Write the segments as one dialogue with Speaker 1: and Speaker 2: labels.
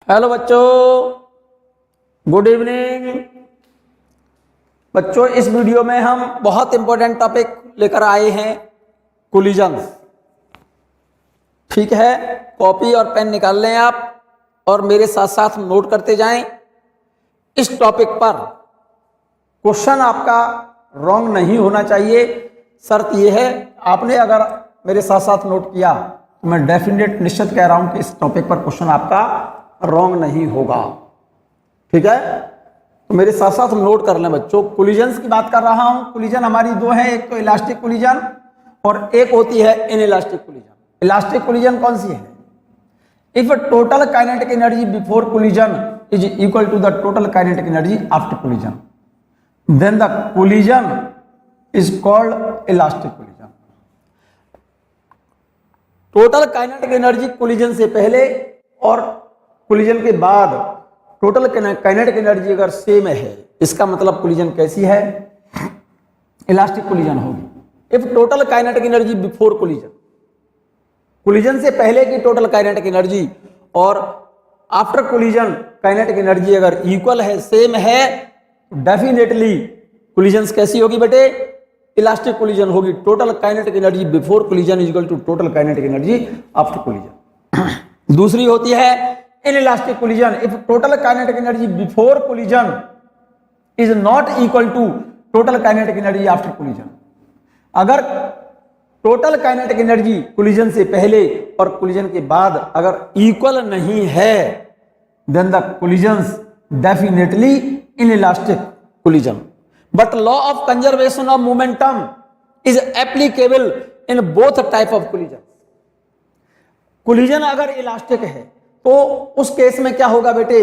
Speaker 1: Hello बच्चों, good evening. बच्चों, इस वीडियो में हम बहुत इंपॉर्टेंट टॉपिक लेकर आए हैं, कोलिजन्स। ठीक है, कॉपी और पेन निकाल लें आप और मेरे साथ साथ नोट करते जाएं। इस टॉपिक पर क्वेश्चन आपका रॉन्ग नहीं होना चाहिए। शर्त यह है, आपने अगर मेरे साथ साथ नोट किया तो मैं डेफिनेट निश्चित कह रहा हूं कि इस टॉपिक पर क्वेश्चन आपका रॉन्ग नहीं होगा। ठीक है, तो मेरे साथ साथ नोट कर लें बच्चों। कोलिजन्स की बात कर रहा हूं। कोलिजन हमारी दो है, एक तो इलास्टिक कोलिजन और एक होती है इनइलास्टिक कोलिजन। इलास्टिक कोलिजन कौन सी है? If total kinetic energy before collision is equal to the total kinetic energy after collision, then the collision is called elastic collision. Total kinetic energy collision से पहले और कोलिजन के बाद total kinetic energy अगर same है, इसका मतलब collision कैसी है? इलास्टिक कोलिजन होगी। If total kinetic energy before collision, collision से पहले की टोटल काइनेटिक एनर्जी और आफ्टर कोलिजन काइनेटिक एनर्जी अगर इक्वल है, सेम है, डेफिनेटली कोलिजन कैसी होगी बेटे? इलास्टिक कोलिजन होगी। Total kinetic energy before collision is equal to total kinetic energy after collision. दूसरी होती है inelastic collision. If total kinetic energy before collision is not equal to total kinetic energy after collision, अगर total kinetic energy collision से पहले और collision के बाद अगर इक्वल नहीं है, then the collisions definitely inelastic collision. But law of conservation of momentum is applicable in both type of collision. Collision अगर इलास्टिक है तो उस केस में क्या होगा बेटे?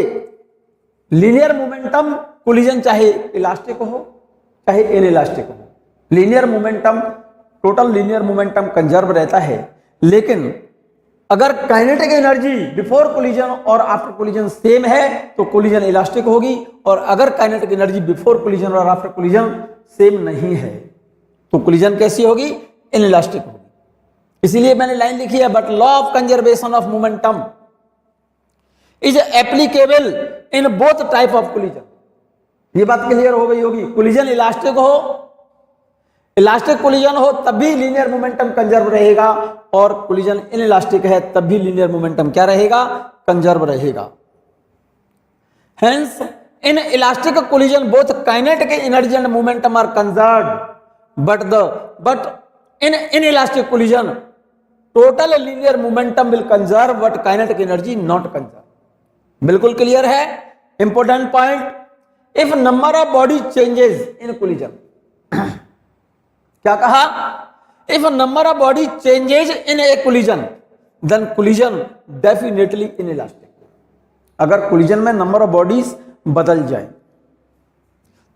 Speaker 1: लीनियर मोमेंटम कोलिजन चाहे इलास्टिक हो चाहे इनइलास्टिक हो, linear momentum, total linear momentum conserve रहता है। लेकिन अगर काइनेटिक एनर्जी बिफोर कोलिजन और आफ्टर कोलिजन सेम है तो कोलिजन इलास्टिक होगी, और अगर काइनेटिक एनर्जी बिफोर कोलिजन और आफ्टर कोलिजन सेम नहीं है तो कोलिजन कैसी होगी? इनइलास्टिक होगी। इसीलिए मैंने लाइन लिखी है, but law of conservation of momentum is applicable in both type of collision. ये बात क्लियर हो गई होगी। कोलिजन इलास्टिक हो, इलास्टिक कोलिजन हो तब भी लीनियर मोमेंटम कंजर्व रहेगा, और कोलिजन इनइलास्टिक है तब भी लीनियर मोमेंटम क्या रहेगा? कंजर्व रहेगा। Hence in elastic collision both kinetic energy and momentum are conserved, but in inelastic collision total linear momentum will conserve but kinetic energy not conserve. बिल्कुल clear है? Important point. If number of body changes in collision, क्या कहा? If number of body changes in a collision then collision definitely inelastic. अगर collision में number of bodies बदल जाए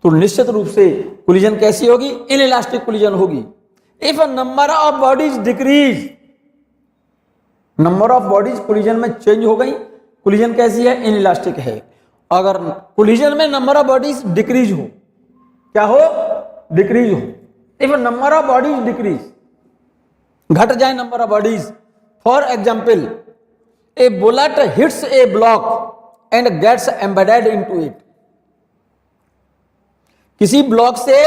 Speaker 1: तो निश्चित रूप से कोलिजन कैसी होगी? इनइलास्टिक कोलिजन होगी। If number of bodies decrease, number of bodies collision में चेंज हो गई, कोलिजन कैसी है? इनइलास्टिक है। अगर कोलिजन में नंबर ऑफ बॉडीज डिक्रीज हो, क्या हो? डिक्रीज हो। If number of bodies decrease, घट जाए number of bodies, for example a bullet hits a block and gets embedded into it. किसी ब्लॉक से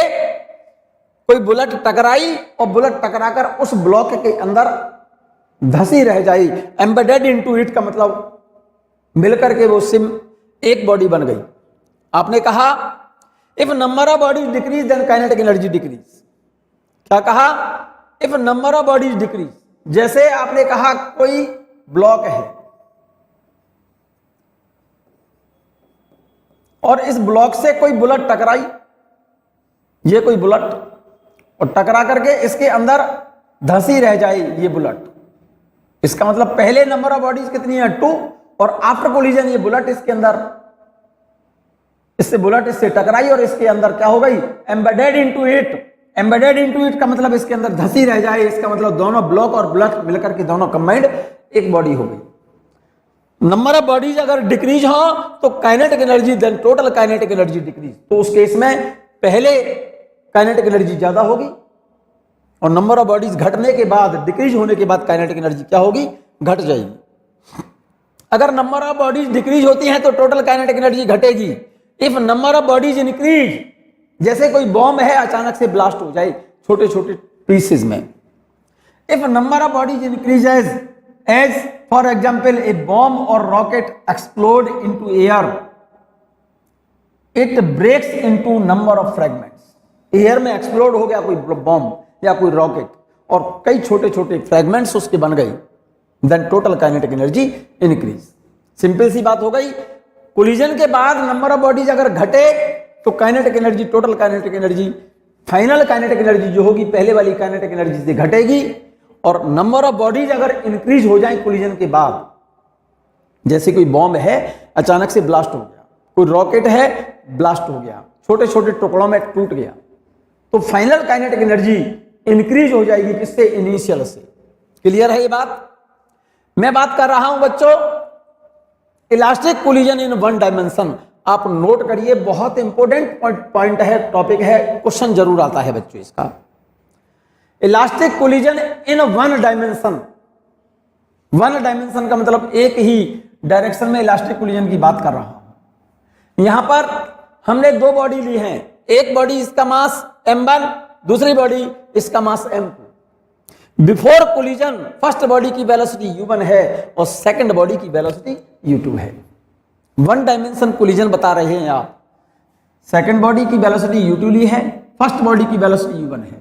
Speaker 1: कोई बुलेट टकराई और बुलेट टकराकर उस ब्लॉक के अंदर धसी रह जाई। एम्बेडेड इनटू इट का मतलब मिलकर के वो सिम एक बॉडी बन गई। आपने कहा if number of bodies decrease then kinetic energy decrease. क्या कहा? If number of bodies decrease, जैसे आपने कहा कोई ब्लॉक है और इस ब्लॉक से कोई बुलेट टकराई, ये कोई बुलेट, और टकरा करके इसके अंदर धंसी रह जाए ये बुलेट, इसका मतलब पहले नंबर ऑफ बॉडीज कितनी है? 2, और आफ्टर कोलिजन ये बुलेट इसके अंदर, इससे बुलेट इससे टकराई और इसके अंदर क्या हो गई? Embedded into it. Embedded into it का मतलब इसके अंदर धंसी रह जाए, इसका मतलब दोनों ब्लॉक और बुलेट मिलकर के दोनों कंबाइंड एक बॉडी हो गई। नंबर ऑफ बॉडीज अगर डिक्रीज हो तो kinetic energy then total kinetic energy decrease, तो उस केस में पहले काइनेटिक एनर्जी ज्यादा होगी और नंबर ऑफ बॉडीज घटने के बाद, डिक्रीज होने के बाद काइनेटिक एनर्जी क्या होगी? घट जाएगी। अगर नंबर ऑफ बॉडीज डिक्रीज होती हैं तो टोटल काइनेटिक एनर्जी घटेगी। If number of bodies increase, जैसे कोई बॉम्ब है अचानक से ब्लास्ट हो जाए छोटे छोटे पीसेस में, if number of bodies increases as for example a bomb और rocket explode into air, it breaks into number of fragments. Air में एक्सप्लोड हो गया कोई बॉम्ब या कोई रॉकेट और कई छोटे छोटे फ्रेगमेंट्स उसके बन गए, then total kinetic energy increase. Simple सी बात हो गई। कोलिजन के बाद नंबर ऑफ बॉडीज अगर घटे तो kinetic energy, total kinetic energy, final kinetic energy जो होगी पहले वाली काइनेटिक एनर्जी से घटेगी। और नंबर ऑफ बॉडीज अगर इंक्रीज हो जाए कोलिजन के बाद, जैसे कोई बॉम्ब है अचानक से ब्लास्ट हो गया, कोई रॉकेट है ब्लास्ट हो गया, छोटे छोटे टुकड़ों में टूट गया, तो फाइनल काइनेटिक एनर्जी इंक्रीज हो जाएगी किससे? इनिशियल से। क्लियर है ये बात? मैं बात कर रहा हूं बच्चों elastic collision in one dimension. आप नोट करिए, बहुत इंपॉर्टेंट पॉइंट है, टॉपिक है, क्वेश्चन जरूर आता है बच्चों इसका। Elastic collision in one dimension. One dimension का मतलब एक ही डायरेक्शन में इलास्टिक कोलिजन की बात कर रहा हूं। यहां पर हमने दो बॉडी ली है, एक बॉडी इसका मास m1, दूसरी बॉडी इसका मास m2। Before collision first body की वेलोसिटी u1 है और सेकंड बॉडी की वेलोसिटी u2 है। वन डायमेंशन कोलिजन बता रहे हैं आप। सेकंड बॉडी की वेलोसिटी u2 ली है, फर्स्ट बॉडी की वेलोसिटी u1 है,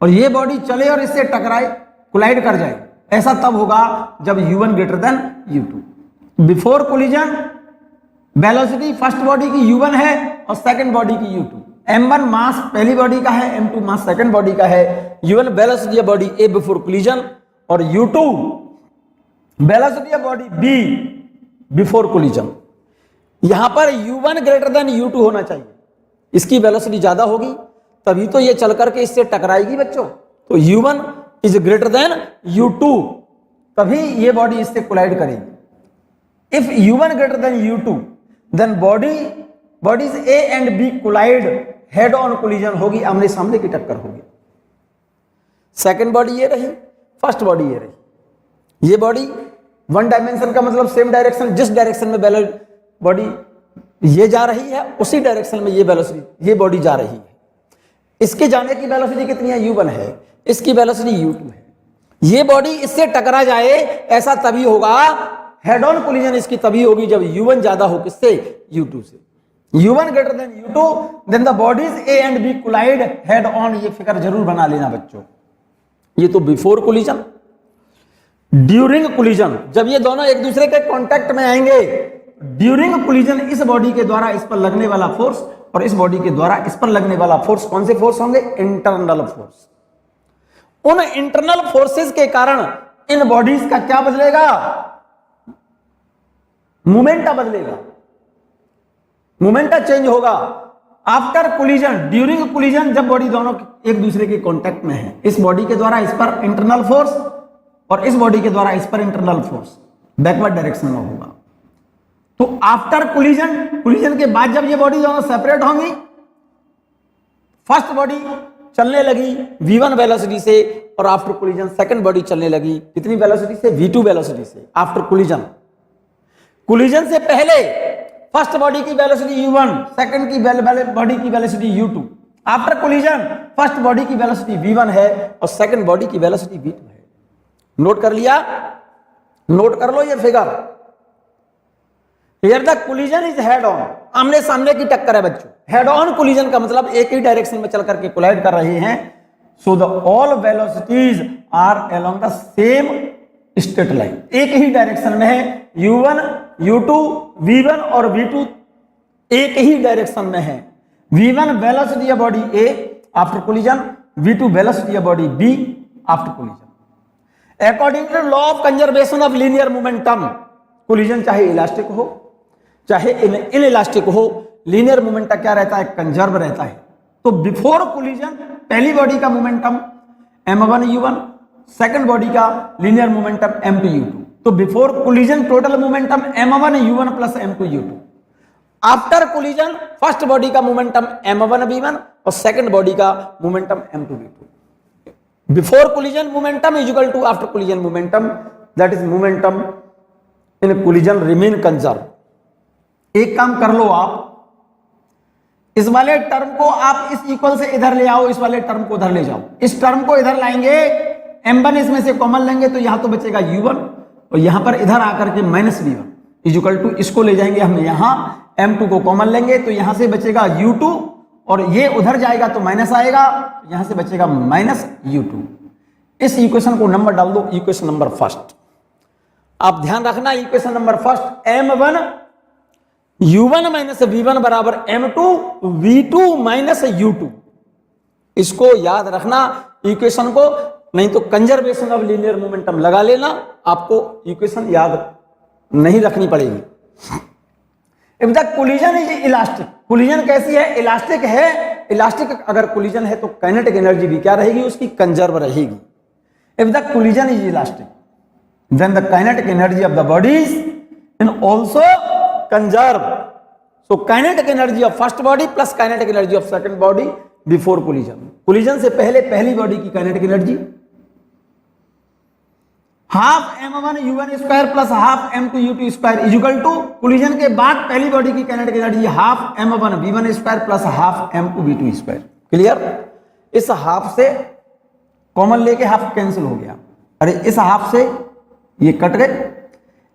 Speaker 1: और ये बॉडी चले और इससे टकराए, कोलाइड कर जाए। ऐसा तब होगा जब u1 greater than u2। Before collision velocity first body की u1 है और सेकंड बॉडी की u2। m1 मास पहली बॉडी का है, m2 मास सेकंड बॉडी का है, u1 velocity of body a before collision और u2 velocity of body b before collision. यहां पर u1 ग्रेटर देन u2 होना चाहिए, इसकी वेलोसिटी ज्यादा होगी तभी तो ये चल करके इससे टकराएगी बच्चों। तो u1 is greater than u2, तभी ये बॉडी इससे कोलाइड करेगी। If u1 greater than u2 then bodies A and B collide, head on collision होगी, आमने सामने की टक्कर होगी। सेकंड बॉडी ये रही, फर्स्ट बॉडी ये रही। ये बॉडी वन डायमेंशन का मतलब सेम डायरेक्शन, जिस डायरेक्शन में बॉडी ये जा रही है उसी डायरेक्शन में ये वेलोसिटी ये बॉडी जा रही है। इसके जाने की वेलोसिटी कितनी है? u1 है, इसकी वेलोसिटी u2 है। ये बॉडी इससे टकरा जाए, ऐसा तभी होगा, हेड ऑन कोलिजन इसकी तभी होगी जब u1 ज्यादा हो किससे? u2 से। u1 greater than u2 then the bodies A and B collide head on. ये फिगर जरूर बना लेना बच्चों। ये तो बिफोर कोलिजन। ड्यूरिंग कोलिजन जब ये दोनों एक दूसरे के कांटेक्ट में आएंगे, ड्यूरिंग कोलिजन इस बॉडी के द्वारा इस पर लगने वाला फोर्स और इस बॉडी के द्वारा इस पर लगने वाला फोर्स, कौन से फोर्स होंगे? Internal force. उन इंटरनल फोर्सेस के कारण इन बॉडीज का क्या बदलेगा? मोमेंटा बदलेगा, मोमेंटा चेंज होगा। आफ्टर कोलिजन, ड्यूरिंग कोलिजन जब बॉडी दोनों एक दूसरे के कांटेक्ट में है, इस बॉडी के द्वारा इस पर इंटरनल फोर्स और इस बॉडी के द्वारा इस पर इंटरनल फोर्स बैकवर्ड डायरेक्शन में होगा। तो आफ्टर कोलिजन के बाद जब ये बॉडी दोनों सेपरेट होंगी, फर्स्ट बॉडी चलने लगी v1 वेलोसिटी से और आफ्टर कोलिजन सेकंड बॉडी चलने लगी कितनी वेलोसिटी से? v2 वेलोसिटी से। आफ्टर कोलिजन से पहले फर्स्ट बॉडी की वेलोसिटी u1, सेकंड की बॉडी की velocity u2। After collision first body की वेलोसिटी v1 है और सेकंड बॉडी की वेलोसिटी v2 है। नोट कर लिया? नोट कर लो ये figure. Here the collision is head on, आमने सामने की टक्कर है बच्चों। हेड ऑन कोलिजन का मतलब एक ही डायरेक्शन में चल करके कोलाइड कर रहे हैं। So the all velocities are along the same straight line, एक ही डायरेक्शन में है। u1, u2, v1 और v2 एक ही डायरेक्शन में है। v1 velocity of body A after collision, v2 velocity of body B after collision. According to law of conservation of linear momentum, collision चाहे इलास्टिक हो चाहे इन इलास्टिक हो, linear momentum क्या रहता है? कंजर्व रहता है। तो बिफोर कोलिजन पहली बॉडी का momentum m1 u1, second body का लीनियर मोमेंटम m2 u2। तो before collision total momentum m1 u1 plus m2 u2। After collision first body का मोमेंटम m1 v1 और सेकंड बॉडी का momentum m2 v2। Before collision momentum is equal to after collision momentum, that is momentum in collision remain conserve. एक काम कर लो आप, इस वाले term को आप इस इक्वल से इधर ले आओ, इस वाले टर्म को उधर ले जाओ। इस टर्म को इधर लाएंगे, m1 इसमें से कॉमन लेंगे तो यहां तो बचेगा u1 और यहां पर इधर आकर के माइनस v1 इक्वल टू, इसको ले जाएंगे हम यहां, m2 को कॉमन लेंगे तो यहां से बचेगा u2 और ये उधर जाएगा तो माइनस आएगा, यहां से बचेगा माइनस u2। इस इक्वेशन को नंबर डाल दो, इक्वेशन नंबर फर्स्ट। आप ध्यान रखना, equation number first m1 u1 minus v1 बराबर m2 v2 माइनस u2। इसको याद रखना इक्वेशन को, नहीं तो कंजर्वेशन ऑफ लीनियर मोमेंटम लगा लेना, आपको इक्वेशन याद नहीं रखनी पड़ेगी। If the collision is elastic, collision कैसी है? इलास्टिक है। इलास्टिक अगर कोलिजन है तो काइनेटिक एनर्जी भी क्या रहेगी? उसकी कंजर्व रहेगी। If the collision is elastic then the kinetic energy of the bodies and also conserve. So kinetic energy of first body plus kinetic energy of second body before collision. Collision से पहले पहली body की kinetic energy half m1 u1 square plus half m2 u2 square is equal to, collision के बाद पहली body की kinetic energy half m1 v1 square plus half m2 v2 square. Clear? इस half से कॉमन लेके half cancel हो गया, अरे इस हाफ से ये कट गए,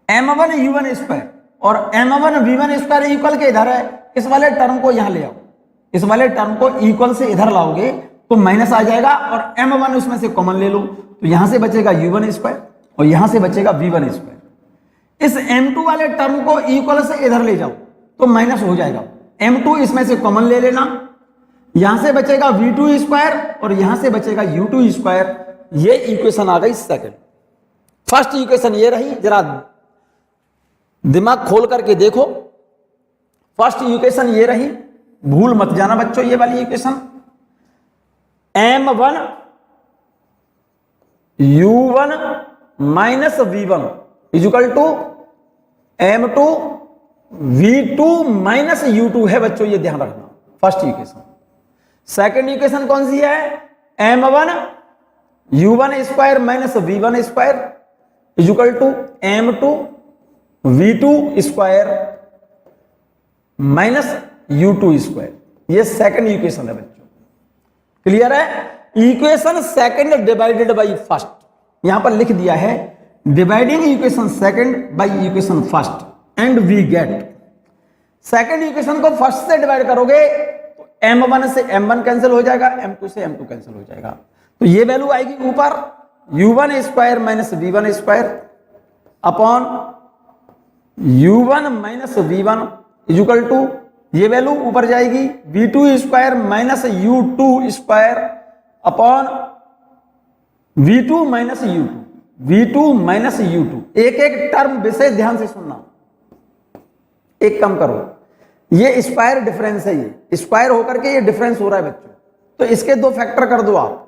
Speaker 1: m1 u1 स्क्वायर और m1 v1 स्क्वायर इक्वल के इधर है, इस वाले टर्म को यहां ले आओ, इस वाले टर्म को इक्वल से इधर लाओगे तो माइनस आ जाएगा और m1 उसमें से कॉमन ले लो तो यहां से बचेगा u1 स्क्वायर और यहां से बचेगा v1 स्क्वायर। इस m2 वाले टर्म को इक्वल से इधर ले जाओ तो माइनस हो जाएगा, m2 इसमें से कॉमन ले लेना, यहां से बचेगा v2 स्क्वायर और यहां से बचेगा u2 स्क्वायर। ये इक्वेशन आ गई सेकंड। फर्स्ट इक्वेशन ये रही, जरा दिमाग खोल करके देखो। फर्स्ट इक्वेशन ये रही, भूल मत जाना बच्चों ये वाली equation. m1 u1 minus v1 is equal to m2 v2 minus u2 है बच्चों, ये ध्यान रखना। First equation. सेकेंड इक्वेशन कौन सी है? m1 u1 square minus v1 square is equal to m2 v2 square minus u2 square. ये second equation है बच्चों। क्लियर है? Equation second divided by first, यहां पर लिख दिया है dividing equation second by equation first and we get. Second equation को फर्स्ट से डिवाइड करोगे तो m1 से m1 कैंसिल हो जाएगा, m2 से m2 कैंसिल हो जाएगा, तो ये वैल्यू आएगी ऊपर u1 square minus v1 square upon u1 minus v1 is equal to, ये वैल्यू ऊपर जाएगी v2 square minus u2 square upon v2 minus u2, v2 minus u2। एक एक टर्म विशेष ध्यान से सुनना। एक काम करो, ये स्क्वायर डिफरेंस है, ये स्क्वायर होकर के ये डिफरेंस हो रहा है बच्चों, तो इसके दो फैक्टर कर दो आप,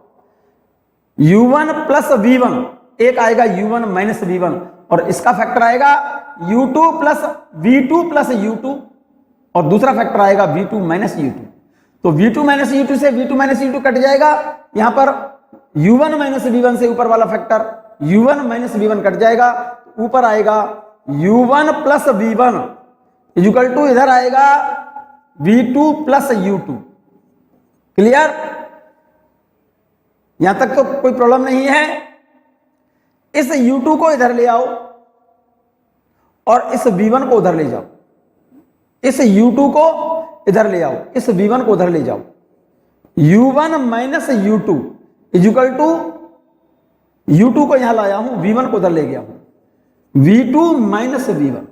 Speaker 1: u1 प्लस v1, एक आएगा u1 माइनस v1 और इसका फैक्टर आएगा u2 plus v2 plus u2 और दूसरा फैक्टर आएगा v2 माइनस u2। तो v2 माइनस u2 से v2 माइनस u2 कट जाएगा, यहां पर u1 माइनस v1 से ऊपर वाला factor u1 minus v1 cut जाएगा, ऊपर आएगा u1 plus v1 is equal to, इधर आएगा v2 प्लस u2। क्लियर? यहां तक तो कोई प्रॉब्लम नहीं है। इस u2 को इधर ले आओ और इस v1 को उधर ले जाओ, इस u2 को इधर ले आओ, इस v1 को उधर ले जाओ, u1 minus u2 is equal to, u2 को यहां लाया हूं, v1 को उधर ले गया हूं, v2 माइनस v1।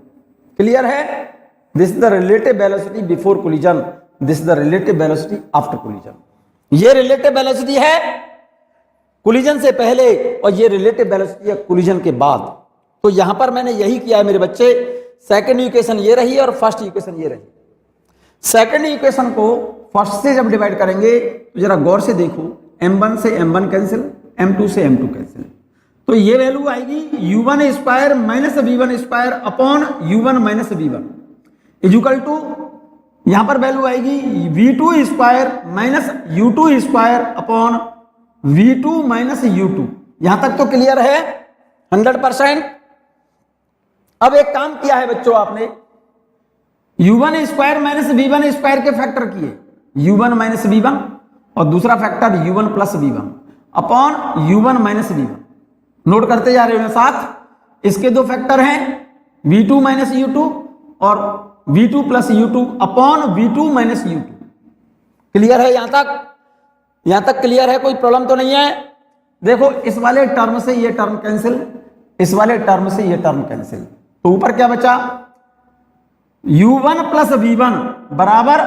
Speaker 1: क्लियर है? This is the relative velocity before collision, this is the relative velocity after collision. ये रिलेटिव वेलोसिटी है कोलिजन से पहले और ये रिलेटिव वेलोसिटी है कोलिजन के बाद। तो यहां पर मैंने यही किया है मेरे बच्चे, सेकंड इक्वेशन ये रही और फर्स्ट इक्वेशन ये रही। सेकंड इक्वेशन को फर्स्ट से जब डिवाइड करेंगे तो जरा गौर से देखो, m1 से m1 कैंसिल, m2 से m2 कैंसिल, तो ये वैल्यू आएगी u1 square minus v1 square upon u1 minus v1 is equal to, यहां पर वैल्यू आएगी v2 square minus u2 square upon v2 minus u2। यहां तक तो क्लियर है 100%। अब एक काम किया है बच्चों आपने, u1 square minus v1 square के फैक्टर किए, u1 माइनस v1 और दूसरा factor u1 plus v1 upon u1 minus v1। Note करते जा रहे हो साथ। इसके दो फैक्टर हैं v2 माइनस u2 और v2 plus u2 upon v2 minus u2। Clear है यहां तक? यहां तक क्लियर है? कोई प्रॉब्लम तो नहीं है? देखो इस वाले टर्म से ये टर्म कैंसिल, इस वाले टर्म से ये टर्म कैंसिल, तो ऊपर क्या बचा? u1 प्लस v1 बराबर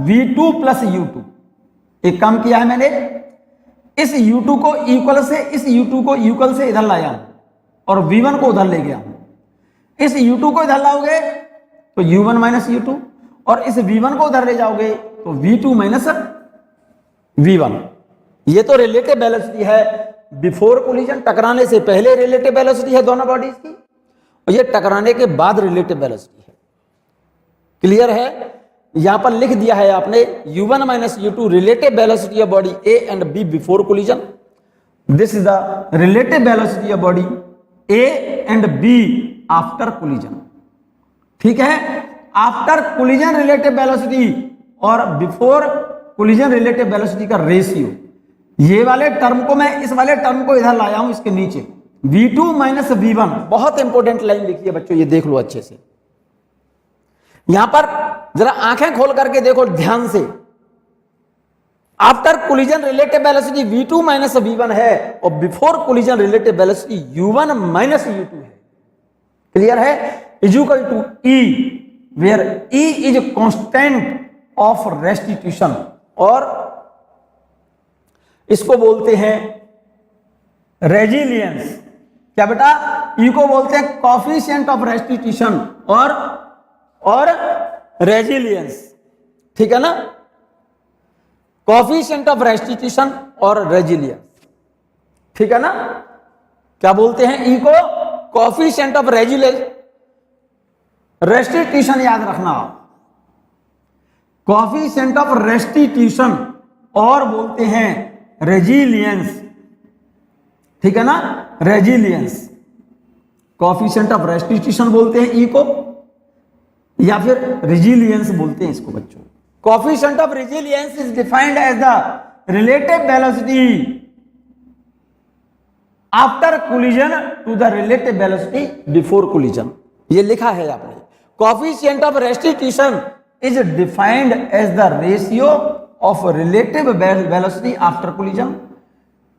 Speaker 1: v2 प्लस u2। एक काम किया है मैंने, इस u2 को इक्वल से, इस u2 को इक्वल से इधर लाया और v1 को उधर ले गया। इस u2 को इधर लाओगे तो u1 माइनस u2 और इस v1 को उधर ले जाओगे तो v2 माइनस v1। ये तो रिलेटिव वेलोसिटी है बिफोर कोलिजन, टकराने से पहले रिलेटिव वेलोसिटी है दोनों बॉडीज की, और ये टकराने के बाद रिलेटिव वेलोसिटी है। क्लियर है? यहां पर लिख दिया है आपने u1 minus u2 relative velocity of body A and B before collision, this is the relative velocity of body A and B after collision. ठीक है? आफ्टर कोलिजन रिलेटिव वेलोसिटी और बिफोर कोलिजन रिलेटिव वेलोसिटी का ratio, ये वाले term को मैं इस वाले टर्म को इधर लाया हूं इसके नीचे, v2 माइनस v1। बहुत इंपॉर्टेंट लाइन लिखी है बच्चों, ये देख लो अच्छे से। यहां पर जरा आंखें खोल करके देखो ध्यान से। After collision relative velocity v2 minus v1 है और before collision relative velocity u1 minus u2 है। क्लियर है? Equal to E, where E is constant of restitution, और इसको बोलते हैं रेजिलियंस। क्या बेटा? E को बोलते हैं कोफिशिएंट ऑफ रेस्टिट्यूशन और रेजिलियंस। ठीक है ना? कोफिशिएंट ऑफ रेस्टिट्यूशन और रेजिलियंस। ठीक है ना? क्या बोलते हैं? E को कोफिशिएंट ऑफ रेजिलियंस, रेस्टिट्यूशन याद रखना, कोफिशिएंट ऑफ रेस्टिट्यूशन और बोलते हैं रेजिलियंस। ठीक है ना? रेजिलियंस, कोफिशिएंट ऑफ रेस्टिट्यूशन बोलते हैं ई को, या फिर रेजिलियंस बोलते हैं इसको बच्चों। Coefficient of resilience is defined as the relative velocity after collision to the relative velocity before collision. ये लिखा है आपने। Coefficient of restitution is defined as the ratio of relative velocity after collision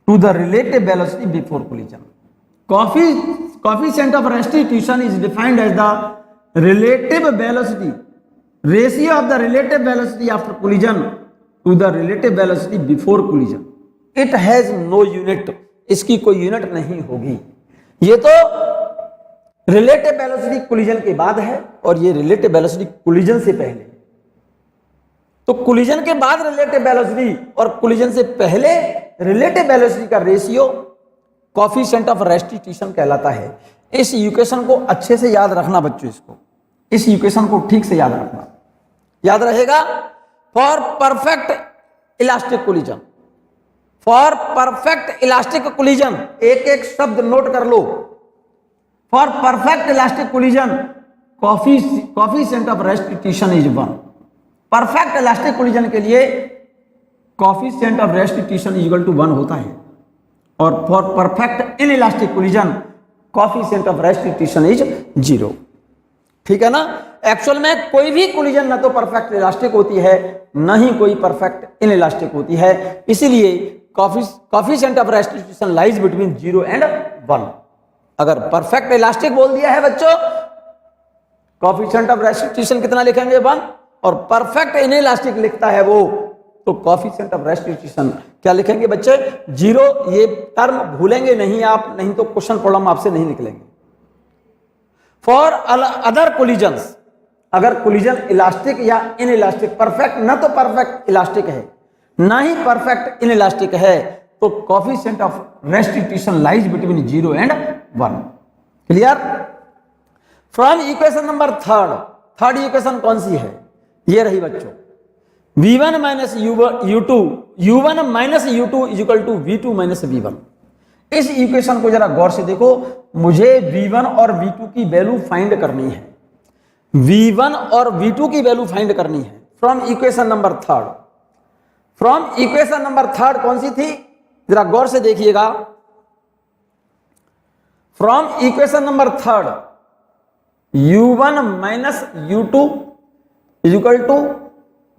Speaker 1: to the relative velocity before collision. Coefficient of restitution is defined as the relative velocity, ratio of the relative velocity after collision to the relative velocity before collision. It has no unit. इसकी कोई unit नहीं होगी। ये तो relative velocity collision के बाद है और ये रिलेटिव वेलोसिटी कोलिजन से पहले। तो कोलिजन के बाद रिलेटिव वेलोसिटी और कोलिजन से पहले रिलेटिव वेलोसिटी का रेशियो कोफिशिएंट ऑफ रेस्टिट्यूशन कहलाता है। इस इक्वेशन को अच्छे से याद रखना बच्चों, इसको, इस इक्वेशन को ठीक से याद रखना। याद रहेगा? For perfect elastic collision, for perfect elastic collision, एक एक शब्द नोट कर लो। For perfect elastic collision coefficient of restitution is 1। Perfect elastic collision के लिए coefficient of restitution equal to 1 होता है, और for perfect in elastic collision coefficient of restitution is 0। ठीक है ना? एक्चुअल में कोई भी कोलिजन ना तो परफेक्ट इलास्टिक होती है, ना ही कोई परफेक्ट इन इलास्टिक होती है। इसीलिए coefficient of restitution lies between 0 and 1। अगर परफेक्ट इलास्टिक बोल दिया है बच्चों, कोफिशिएंट ऑफ रेस्टिट्यूशन कितना लिखेंगे? 1। और परफेक्ट इनइलास्टिक लिखता है वो, तो कोफिशिएंट ऑफ रेस्टिट्यूशन क्या लिखेंगे बच्चे? 0। ये टर्म भूलेंगे नहीं आप, नहीं तो क्वेश्चन प्रॉब्लम आपसे नहीं निकलेंगे। फॉर अदर कोलिजन्स, अगर कोलिजन इलास्टिक या इनइलास्टिक, परफेक्ट ना तो परफेक्ट इलास्टिक है ना ही परफेक्ट इनइलास्टिक है, तो coefficient of restitution lies between 0 and 1। Clear? From equation number third equation कौन सी है? ये रही बच्चों, v1 minus u2 is equal to v2 minus v1। इस इक्वेशन को जरा गौर से देखो, मुझे V1 और V2 की वैल्यू फाइंड करनी है। V1 और V2 की वैल्यू फाइंड करनी है from equation number third. From equation number third कौन सी थी, जरा गौर से देखिएगा। फ्रॉम इक्वेशन नंबर थर्ड U1 minus U2 is equal to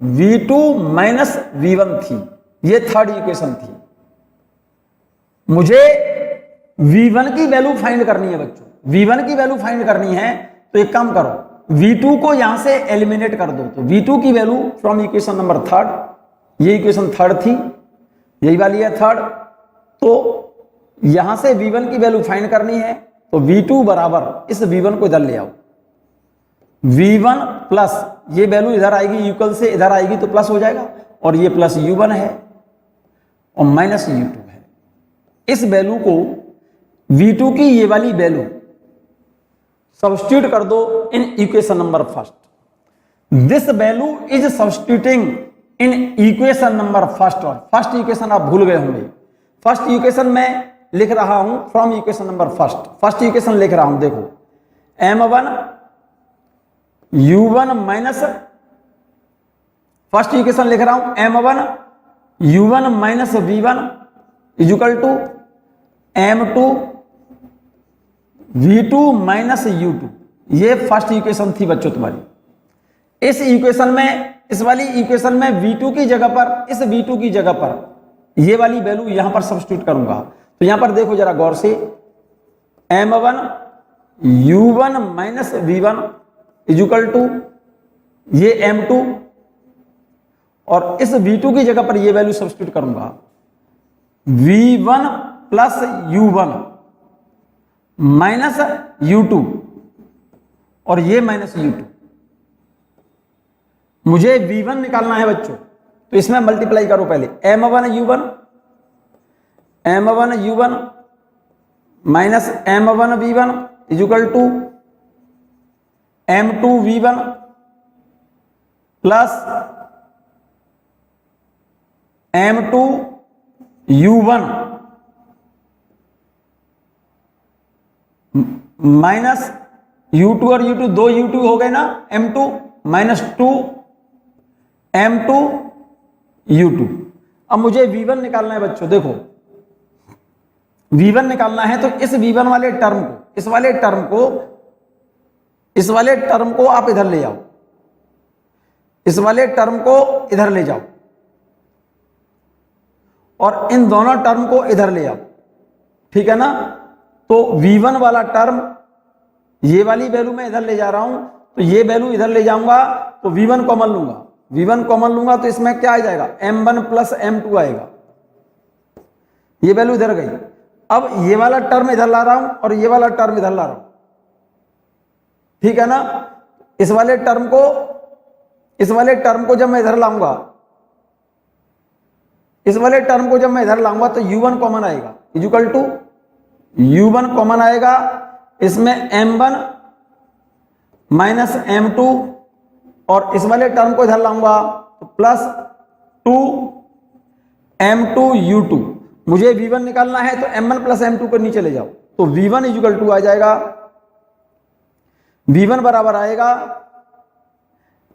Speaker 1: V2 minus V1 थी। ये थर्ड इक्वेशन थी। मुझे V1 की वैल्यू फाइंड करनी है बच्चों, V1 की वैल्यू फाइंड करनी है। तो एक काम करो, V2 को यहां से एलिमिनेट कर दो। तो V2 की value from equation number third, ये इक्वेशन थर्ड थी, यही वाली है थर्ड। तो यहां से V1 की वैल्यू फाइंड करनी है। तो V2 बराबर इस V1 को इधर ले आओ, V1 प्लस ये वैल्यू इधर आएगी, इक्वल से इधर आएगी तो प्लस हो जाएगा, और ये प्लस U1 है और माइनस U2 है। इस वैल्यू को V2 की ये वाली वैल्यू सब्स्टिट्यूट कर दो इन equation number first. This value is substituting in equation number first. और फर्स्ट इक्वेशन आप भूल गए होंगे, फर्स्ट इक्वेशन में लिख रहा हूं from equation number first. First equation लिख रहा हूं, देखो M1 U1 minus, first equation लिख रहा हूं M1 U1 minus V1 is equal to M2 V2 minus U2। ये फर्स्ट इक्वेशन थी बच्चों तुम्हारी। इस इक्वेशन में, इस वाली इक्वेशन में V2 की जगह पर, इस V2 की जगह पर ये वाली वैल्यू यहां पर सब्स्टिट्यूट करूंगा। तो यहां पर देखो जरा गौर से, M1 U1 minus V1 is equal to ये M2, और इस V2 की जगह पर ये वैल्यू सब्स्टिट्यूट करूंगा V1 plus U1 minus U2, और ये माइनस U2। मुझे V1 निकालना है बच्चों, तो इसमें मल्टीप्लाई करो पहले, M1 U1 minus M1 V1 is equal to M2 V1 plus M2 U1 minus U2 और U2, दो U2 हो गए ना, M2 माइनस 2 M2 U2। अब मुझे V1 निकालना है बच्चों। देखो V1 निकालना है तो इस V1 वाले टर्म को, इस वाले टर्म को आप इधर ले जाओ, इस वाले टर्म को इधर ले जाओ, और इन दोनों टर्म को इधर ले आओ, ठीक है ना। तो V1 वाला टर्म, ये वाली वैल्यू मैं इधर ले जा रहा हूं, तो ये वैल्यू इधर ले जाऊंगा, तो V1 कॉमन लूंगा, V1 कॉमन लूंगा तो इसमें क्या आ जाएगा, M1 प्लस M2 आएगा। ये वैल्यू इधर गई। अब ये वाला टर्म इधर ला रहा हूं और ये वाला टर्म इधर ला रहा हूं, ठीक है ना। इस वाले टर्म को जब मैं इधर लाऊंगा, इस वाले टर्म को जब मैं इधर लाऊंगा तो U1 कॉमन आएगा, is equal to U1 common आएगा, इसमें M1 माइनस M2, और इस वाले टर्म को इधर लाऊंगा तो प्लस 2 M2 U2। मुझे V1 निकालना है तो M1 प्लस M2 को नीचे ले जाओ, तो V1 इज इक्वल टू आ जाएगा, V1 बराबर आएगा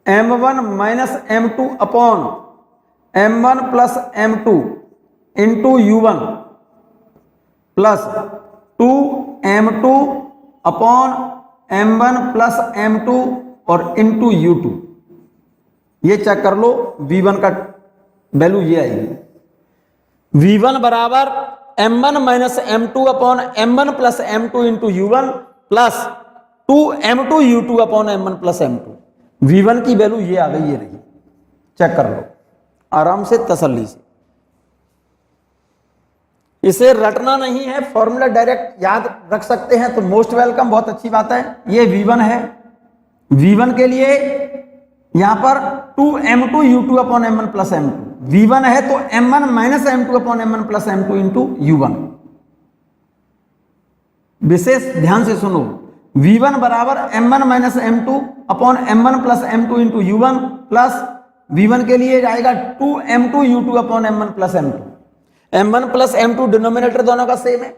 Speaker 1: M1 minus M2 upon M1 plus M2 into U1 plus 2 M2 upon M1 plus M2 और इंटू U2। ये चेक कर लो, V1 का वैल्यू ये आएगी, V1 बराबर M1 minus M2 upon M1 plus M2 into U1 plus 2 M2 U2 upon M1 plus M2। V1 की value ये आ गई, ये रही, चेक कर लो आराम से, तसल्ली से। इसे रटना नहीं है, फॉर्मूला डायरेक्ट याद रख सकते हैं तो मोस्ट वेलकम, बहुत अच्छी बात है। ये V1 है, V1 के लिए यहां पर 2 M2 U2 upon M1 plus M2, V1 है तो M1 minus M2 upon M1 plus M2 into U1। विशेष ध्यान से सुनो, V1 बराबर M1 minus M2 upon M1 plus M2 into U1 plus V1 के लिए आएगा 2 M2 U2 upon M1 plus M2। M1 plus M2 denominator दोनों का same है,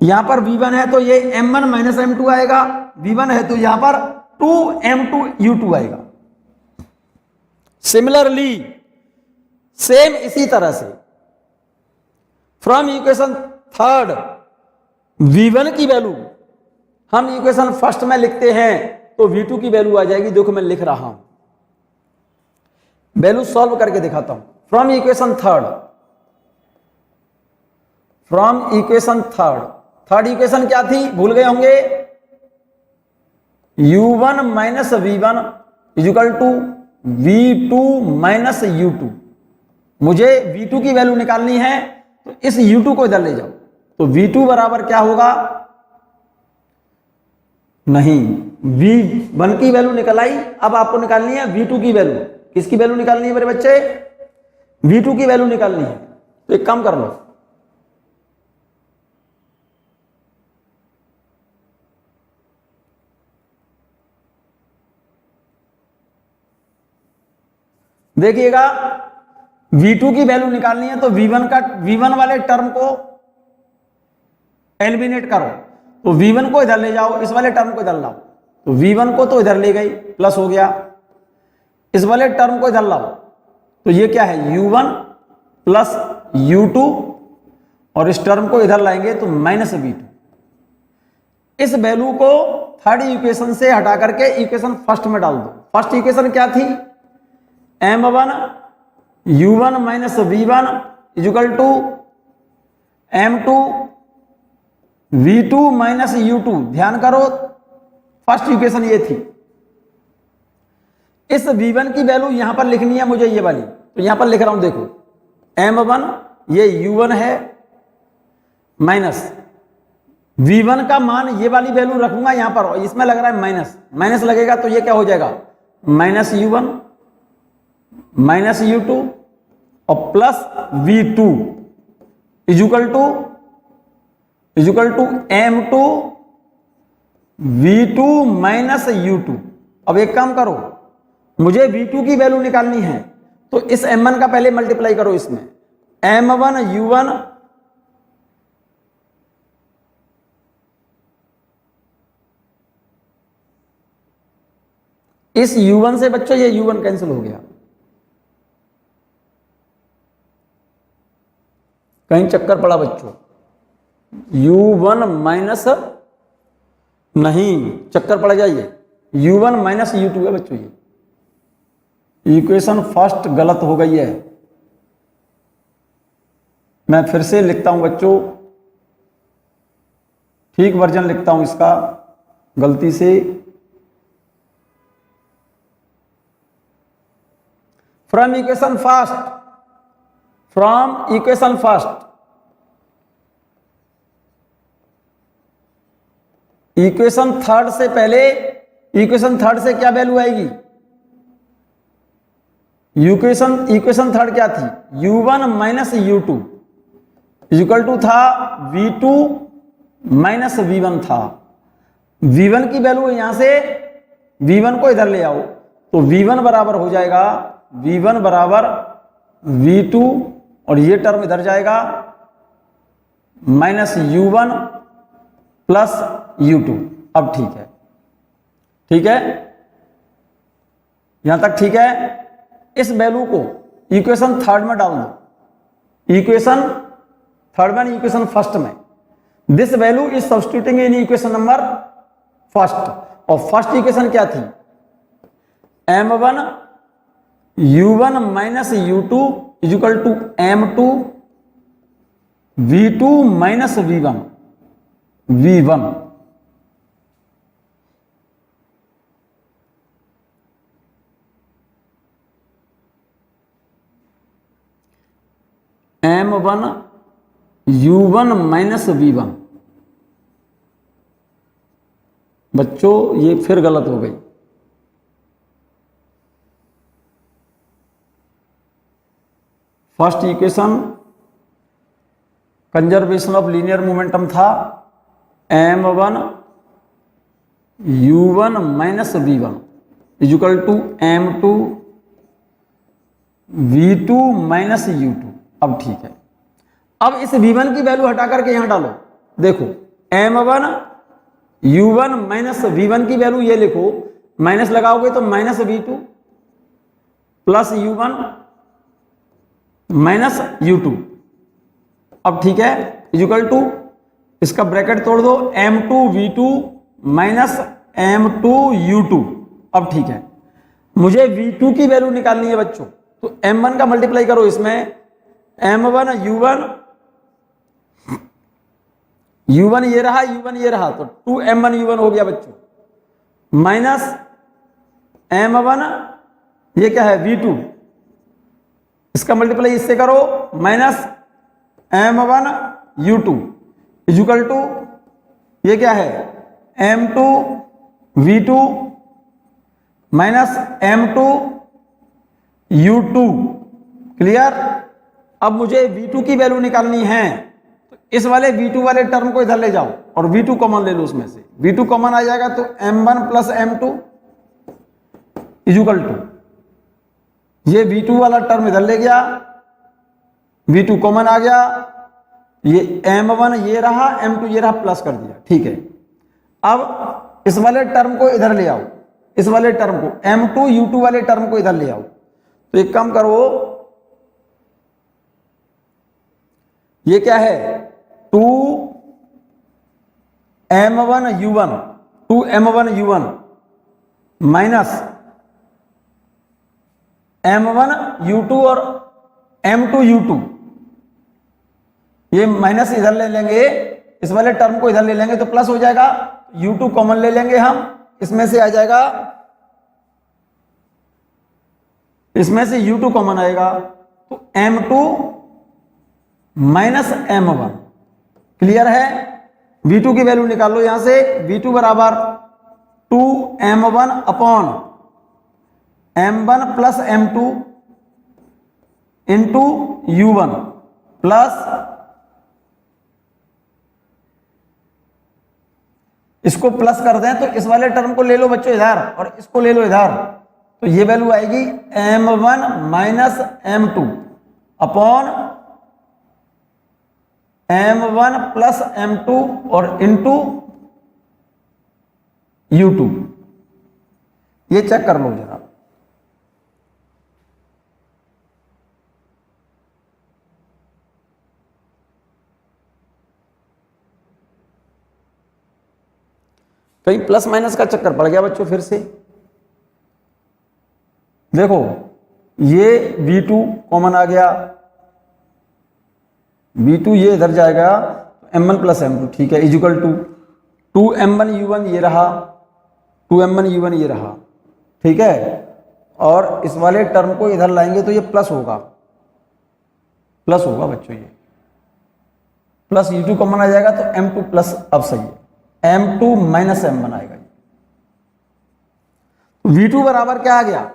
Speaker 1: यहां पर v1 है तो ये m1 माइनस m2 आएगा, v1 है तो यहां पर 2m2u2 आएगा। सिमिलरली सेम इसी तरह से फ्रॉम इक्वेशन थर्ड v1 की वैल्यू हम इक्वेशन फर्स्ट में लिखते हैं तो v2 की वैल्यू आ जाएगी। देखो मैं लिख रहा हूं, वैल्यू सॉल्व करके दिखाता हूं। फ्रॉम इक्वेशन थर्ड इक्वेशन क्या थी, भूल गए होंगे, u1 minus v1 is equal to v2 minus u2। मुझे v2 की वैल्यू निकालनी है तो इस u2 को इधर ले जाओ, तो v2 बराबर क्या होगा, नहीं v1 की वैल्यू निकल आई, अब आपको निकालनी है v2 की वैल्यू। किसकी वैल्यू निकालनी है मेरे बच्चे, v2 की वैल्यू निकालनी है। तो एक काम कर लो, देखिएगा v2 की वैल्यू निकालनी है तो v1 वाले टर्म को एलिमिनेट करो, तो v1 को इधर ले जाओ, इस वाले टर्म को इधर लाओ, तो v1 को तो इधर ले गई प्लस हो गया, इस वाले टर्म को इधर लाओ, तो ये क्या है u1 प्लस u2 और इस टर्म को इधर लाएंगे तो माइनस v2। इस वैल्यू को थर्ड इक्वेशन से हटा करके इक्वेशन फर्स्ट में डाल दो। फर्स्ट इक्वेशन क्या थी, m1 u1 minus v1 is equal to m2 v2 minus u2। ध्यान करो फर्स्ट इक्वेशन ये थी। इस v1 की वैल्यू यहां पर लिखनी है मुझे ये वाली, तो यहां पर लिख रहा हूं, देखो m1 ये u1 है माइनस v1 का मान ये वाली वैल्यू रखूंगा यहां पर, और इसमें लग रहा है माइनस, माइनस लगेगा तो ये क्या हो जाएगा, माइनस u1 माइनस u2 और plus v2 is equal to m2 v2 minus u2। अब एक काम करो, मुझे v2 की वैल्यू निकालनी है तो इस m1 का पहले मल्टीप्लाई करो इसमें, m1 u1 इस u1 से बच्चों ये u1 कैंसिल हो गया, कहीं चक्कर पड़ा बच्चों, u1 माइनस नहीं चक्कर पड़ जाइए, u1 माइनस u2 है बच्चों, ये इक्वेशन फर्स्ट गलत हो गई है। मैं फिर से लिखता हूं बच्चों, ठीक वर्जन लिखता हूं इसका, गलती से from equation first equation third से पहले इक्वेशन थर्ड से क्या वैल्यू आएगी, इक्वेशन थर्ड क्या थी, u1 minus u2 equal to था v2 माइनस v1 था। v1 की वैल्यू यहां से v1 को इधर ले आओ तो v1 बराबर हो जाएगा, v1 बराबर v2 और ये टर्म इधर जाएगा माइनस u1 प्लस u2। अब ठीक है यहां तक ठीक है। इस वैल्यू को इक्वेशन थर्ड में डाल दो, इक्वेशन थर्ड में इक्वेशन फर्स्ट में, this value is substituting in equation number first, और फर्स्ट इक्वेशन क्या थी, m1 u1 minus u2 is equal to m2 v2 minus v1 m1 u1 minus v1। बच्चों ये फिर गलत हो गई, first equation conservation of linear momentum था m1 u1 minus v1 is equal to m2 v2 minus u2। अब ठीक है, अब इस v1 की वैल्यू हटा करके यहां डालो, देखो m1 u1 माइनस v1 की वैल्यू ये लिखो, माइनस लगाओगे तो minus v2 plus u1 minus u2। अब ठीक है, इक्वल टू इसका ब्रैकेट तोड़ दो, m2 v2 minus m2 u2। अब ठीक है, मुझे v2 की वैल्यू निकालनी है बच्चों, तो m1 का मल्टीप्लाई करो इसमें, m1 u1 ये रहा, u1 ये रहा, तो 2m1 u1 हो गया बच्चों, माइनस m1 ये क्या है v2, इसका मल्टीप्लाई इससे करो, minus m1 u2 equal to ये क्या है m2 v2 minus m2 u2। Clear. अब मुझे v2 की वैल्यू निकालनी है, तो इस वाले v2 वाले टर्म को इधर ले जाओ और v2 कॉमन ले लो, उसमें से v2 कॉमन आ जाएगा, तो m1 plus m2 equal to ये v2 वाला टर्म इधर ले गया, v2 कॉमन आ गया, ये m1 ये रहा, m2 ये रहा, प्लस कर दिया। ठीक है, अब इस वाले टर्म को इधर ले आओ, इस वाले टर्म को m2 u2 वाले टर्म को इधर ले आओ। तो एक काम करो, ये क्या है 2m1 u1 minus m1 u2 और m2 u2, ये माइनस इधर ले लेंगे, इस वाले टर्म को इधर ले लेंगे तो प्लस हो जाएगा, u2 कॉमन ले लेंगे हम, इसमें से आ जाएगा, इसमें से u2 कॉमन आएगा, तो m2 माइनस m1। क्लियर है। v2 की वैल्यू निकाल लो यहां से, v2 बराबर 2m1 upon m1 plus m2 into u1 plus इसको प्लस कर दें तो इस वाले टर्म को ले लो बच्चों इधर और इसको ले लो इधर, तो ये वैल्यू आएगी m1 minus m2 upon m1 plus m2 और इंटू u2। ये चेक कर लो जरा। कहीं प्लस माइनस का चक्कर पड़ गया बच्चों फिर से। देखो ये v2 कॉमन आ गया, v2 ये इधर जाएगा, m1 प्लस m2। ठीक है, इक्वल टू 2m1 u1 ये रहा, 2m1 u1 ये रहा। ठीक है, और इस वाले टर्म को इधर लाएंगे तो ये प्लस होगा, प्लस होगा बच्चों, ये प्लस u2 कॉमन आ जाएगा तो m2 प्लस, अब सही है, m2 माइनस m1 आएगा। v2 बराबर क्या आ गया,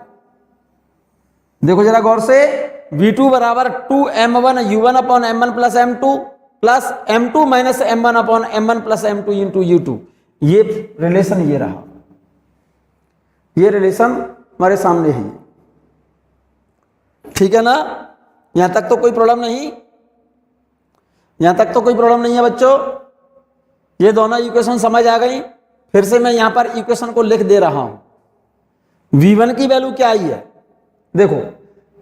Speaker 1: देखो जरा गौर से, v2 बराबर 2m1 u1 upon m1 plus m2 plus m2 minus m1 upon m1 plus m2 into u2। ये रिलेशन ये रहा, ये रिलेशन हमारे सामने है। ठीक है ना, यहां तक तो कोई प्रॉब्लम नहीं, यहां तक तो कोई प्रॉब्लम नहीं है बच्चों। ये दोनों इक्वेशन समझ आ गई। फिर से मैं यहां पर इक्वेशन को लिख दे रहा हूं। v1 की वैल्यू क्या आई है, देखो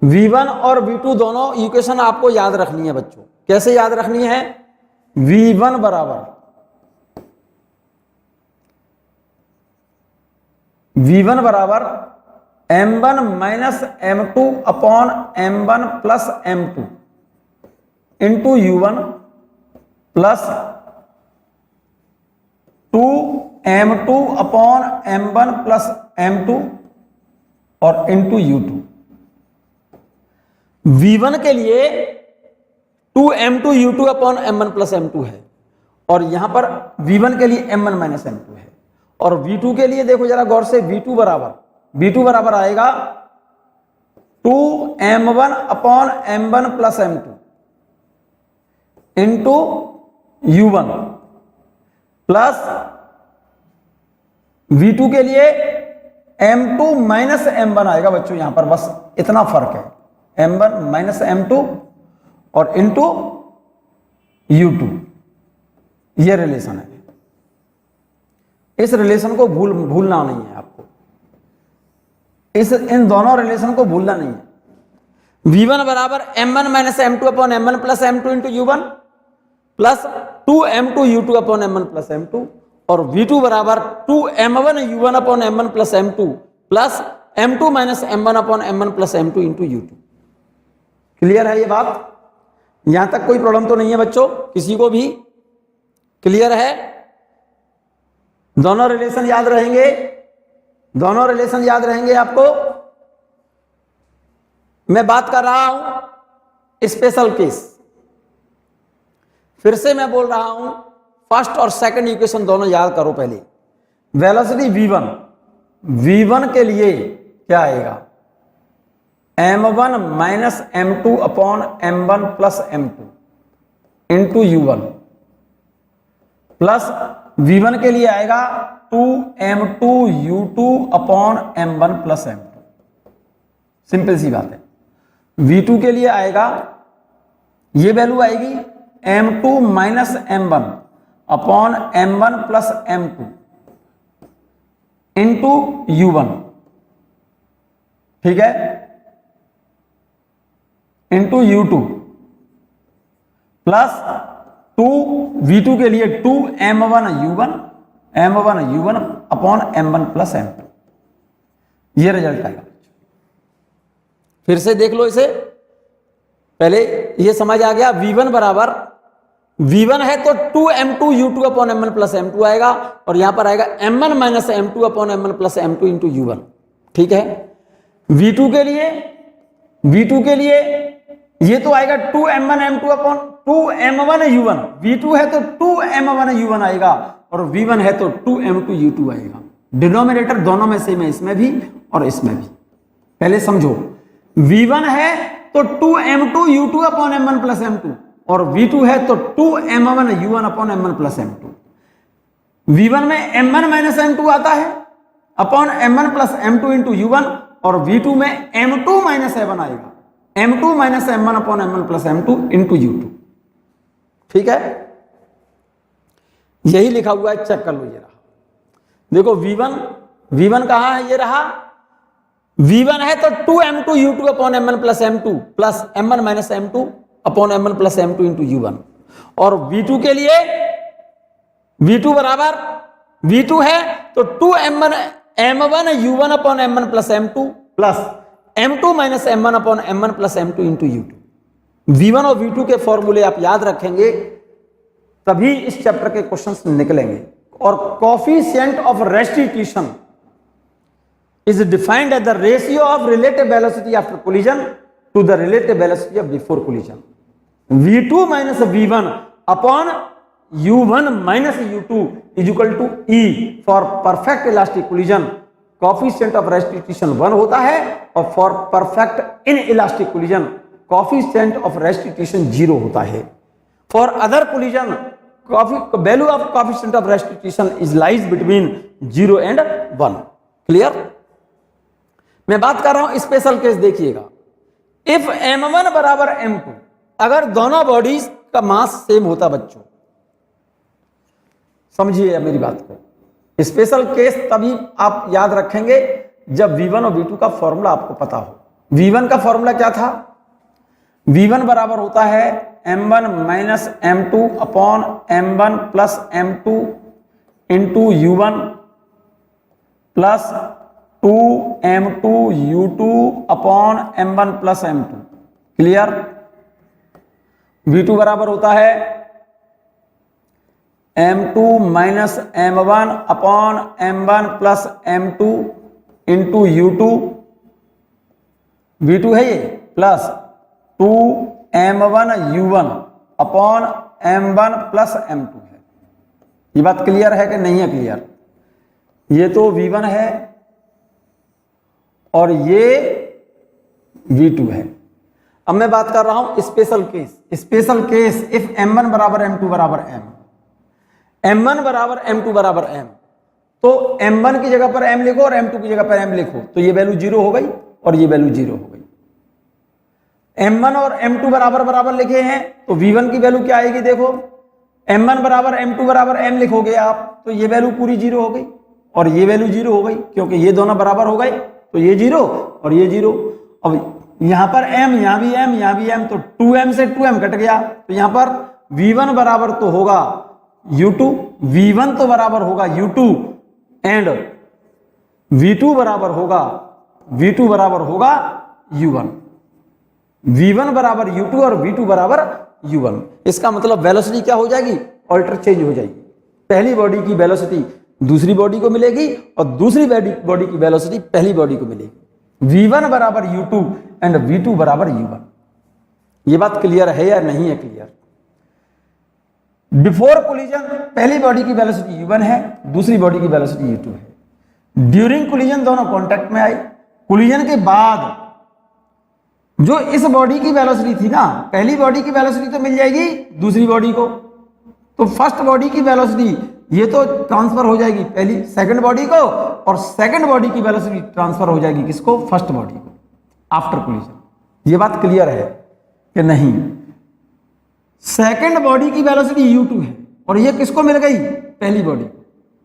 Speaker 1: v1 और v2 दोनों इक्वेशन आपको याद रखनी है बच्चों। कैसे याद रखनी है, v1 बराबर m1 minus m2 upon m1 plus m2 into u1 plus 2m2 upon m1 plus m2 और इंटू u2। v1 के लिए 2m2 u2 upon m1 plus m2 है, और यहां पर v1 के लिए m1 माइनस m2 है, और v2 के लिए देखो जरा गौर से, v2 बराबर आएगा 2m1 upon m1 plus m2 into u1 plus v2 के लिए m2 माइनस m1 आएगा बच्चों, यहां पर बस इतना फर्क है, m1 माइनस m2 और इंटू u2, ये रिलेशन है। इस रिलेशन को भूलना नहीं है आपको, इन दोनों रिलेशन को भूलना नहीं है। v1 बराबर m1 minus m2 upon m1 plus m2 into u1 plus 2m2 u2 upon m1 plus m2, और v2 बराबर 2m1 u1 upon m1 plus m2 plus m2 minus m1 upon m1 plus m2 into u2। Clear है ये बात? यहां तक कोई problem तो नहीं है बच्चों, किसी को भी क्लियर है? दोनों रिलेशन याद रहेंगे, दोनों रिलेशन याद रहेंगे आपको। मैं बात कर रहा हूं स्पेशल केस, फिर से मैं बोल रहा हूं फर्स्ट और सेकंड इक्वेशन दोनों याद करो पहले। वेलोसिटी v1 के लिए क्या आएगा? m1 minus m2 upon m1 plus m2 into u1 plus v1 के लिए आएगा 2m2 u2 upon m1 plus m2। Simple सी बात है। v2 के लिए आएगा, ये वैल्यू आएगी m2 minus m1 upon m1 plus m2 into u1, ठीक है, इंटू u2 प्लस 2 v2 के लिए 2m1 u1 upon m1 plus m2। ये रिजल्ट आएगा। फिर से देख लो इसे, पहले ये समझ आ गया। v1 बराबर, v1 है तो 2m2 u2 upon m1 plus m2 आएगा, और यहां पर आएगा m1 minus m2 upon m1 plus m2 into u1, ठीक है। v2 के लिए ये तो आएगा 2m1 m2 upon 2m1 u1, v2 है तो 2m1 u1 आएगा, और v1 है तो 2m2 u2 आएगा। डिनोमिनेटर दोनों में सेम है, इसमें भी और इसमें भी। पहले समझो, v1 है तो 2m2 u2 upon m1 plus m2, और v2 है तो 2m1 u1 upon m1 plus m2। v1 में m1 माइनस m2 आता है upon m1 plus m2 into u1, और v2 में m2 माइनस m1 आएगा, m2 minus m1 upon m1 plus m2 into u2, ठीक है। यही लिखा हुआ है, चेक कर लो। ये रहा, देखो v1 कहां है? ये रहा। v1 है तो 2m2 u2 upon m1 plus m2 plus m1 minus m2 upon m1 plus m2 into u1, और v2 के लिए v2 बराबर, v2 है तो 2m1 u1 upon m1 plus m2 plus m2 minus m1 upon m1 plus m2 into u2। v1 और v2 के फॉर्मूले आप याद रखेंगे तभी इस चैप्टर के क्वेश्चंस निकलेंगे। और coefficient of restitution is defined as the ratio of relative velocity after collision to the relative velocity of before collision. v2 minus v1 upon u1 minus u2 is equal to e for perfect elastic collision. Coefficient of restitution 1 होता है, और for perfect inelastic collision coefficient of restitution 0 होता है। For other collision value of coefficient of restitution is lies between 0 and 1। Clear? मैं बात कर रहा हूं स्पेशल केस, देखिएगा। इफ m1 बराबर m2, अगर दोनों बॉडीज का मास सेम होता बच्चों, समझिए मेरी बात को। स्पेशल केस तभी आप याद रखेंगे जब v1 और v2 का फॉर्मूला आपको पता हो। v1 का फॉर्मूला क्या था? v1 बराबर होता है m1 minus m2 upon m1 plus m2 into u1 plus 2m2 u2 upon m1 plus m2। Clear? v2 बराबर होता है m2 minus m1 upon m1 plus m2 into u2, v2 है ये, plus 2m1 u1 upon m1 plus m2 है। ये बात clear है कि नहीं है? क्लियर? ये तो v1 है और ये v2 है। अब मैं बात कर रहा हूं special case. Special case if m1 बराबर m2 बराबर m1 बराबर m2 बराबर m, तो m1 की जगह पर m लिखो और m2 की जगह पर m लिखो, तो ये वैल्यू 0 हो गई और ये वैल्यू 0 हो गई। m1 और m2 बराबर बराबर लिखे हैं, तो v1 की वैल्यू क्या आएगी? देखो, m1 बराबर m2 बराबर m लिखोगे आप, तो ये वैल्यू पूरी 0 हो गई और ये वैल्यू 0 हो गई, क्योंकि ये दोनों बराबर हो गए, तो ये 0 और ये 0। अब यहां पर m, यहां भी m, यहां भी m, तो 2m से 2m कट गया, तो यहां पर v1 बराबर तो होगा u2, v1 तो बराबर होगा u2 एंड v2 बराबर होगा u1, v1 बराबर u2 और v2 बराबर u1। इसका मतलब वेलोसिटी क्या हो जाएगी, ऑल्टर चेंज हो जाएगी। पहली बॉडी की वेलोसिटी दूसरी बॉडी को मिलेगी और दूसरी बॉडी की वेलोसिटी पहली बॉडी को मिलेगी। v1 बराबर u2 एंड v2 बराबर u1। ये बात क्लियर है या नहीं है क्लियर? बिफोर कोलिजन पहली बॉडी की वेलोसिटी u1 है, दूसरी बॉडी की वेलोसिटी u2 है। ड्यूरिंग कोलिजन दोनों कांटेक्ट में आए। कोलिजन के बाद जो इस बॉडी की वेलोसिटी थी ना, पहली बॉडी की वेलोसिटी तो मिल जाएगी दूसरी बॉडी को, तो फर्स्ट बॉडी की वेलोसिटी ये तो ट्रांसफर हो जाएगी पहली सेकंड बॉडी को, और सेकंड बॉडी की वेलोसिटी ट्रांसफर हो जाएगी किसको, फर्स्ट बॉडी को, आफ्टर कोलिजन। ये बात क्लियर है कि नहीं? सेकंड बॉडी की वेलोसिटी u2 है और ये किसको मिल गई, पहली बॉडी।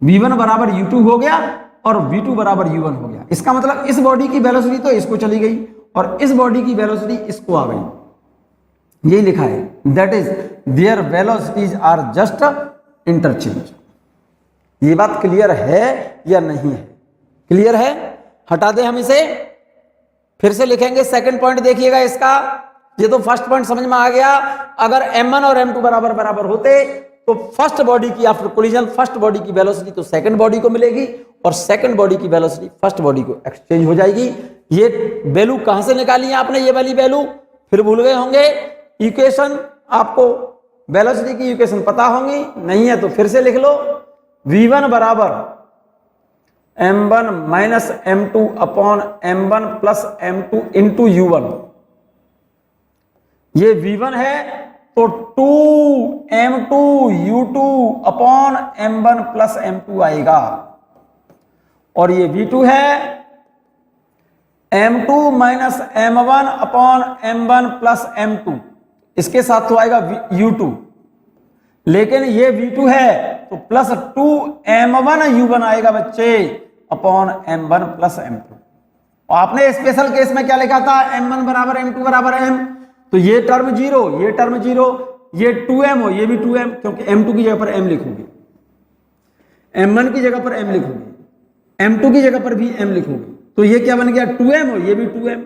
Speaker 1: v1 बराबर u2 हो गया और v2 बराबर u1 हो गया। इसका मतलब इस बॉडी की वेलोसिटी तो इसको चली गई और इस बॉडी की वेलोसिटी इसको आ गई। यही लिखा है, that is their velocities are just interchange. ये बात क्लियर है या नहीं है? क्लियर है? हटा दें हम इसे, फिर से लिखेंगे। सेकंड पॉइंट देखिएगा इसका, ये तो फर्स्ट पॉइंट समझ में आ गया। अगर m1 और m2 बराबर बराबर होते तो फर्स्ट बॉडी की आफ्टर कोलिजन फर्स्ट बॉडी की वेलोसिटी तो सेकंड बॉडी को मिलेगी और सेकंड बॉडी की वेलोसिटी फर्स्ट बॉडी को एक्सचेंज हो जाएगी। ये वैल्यू कहां से निकाली है आपने, ये वाली वैल्यू फिर भूल गए होंगे। इक्वेशन आपको वेलोसिटी की इक्वेशन पता होंगी, नहीं है तो फिर से लिख लो। v1 बराबर m1 minus m2 upon m1 plus m2 into u1। ये v1 है तो 2m2 u2 upon m1 plus m2 आएगा, और ये v2 है m2 minus m1 upon m1 plus m2, इसके साथ तो आएगा u2, लेकिन ये v2 है तो प्लस 2m1 u1 आएगा बच्चे अपॉन m1 प्लस m2। आपने स्पेशल केस में क्या लिखा था, m1 बराबर m2 बराबर m, तो ये टर्म 0, ये टर्म 0, ये 2m हो, ये भी 2m, क्योंकि m2 की जगह पर m लिखोगे, m1 की जगह पर m लिखोगे, m2 की जगह पर भी m लिखोगे, तो ये क्या बन गया 2m हो, ये भी 2m,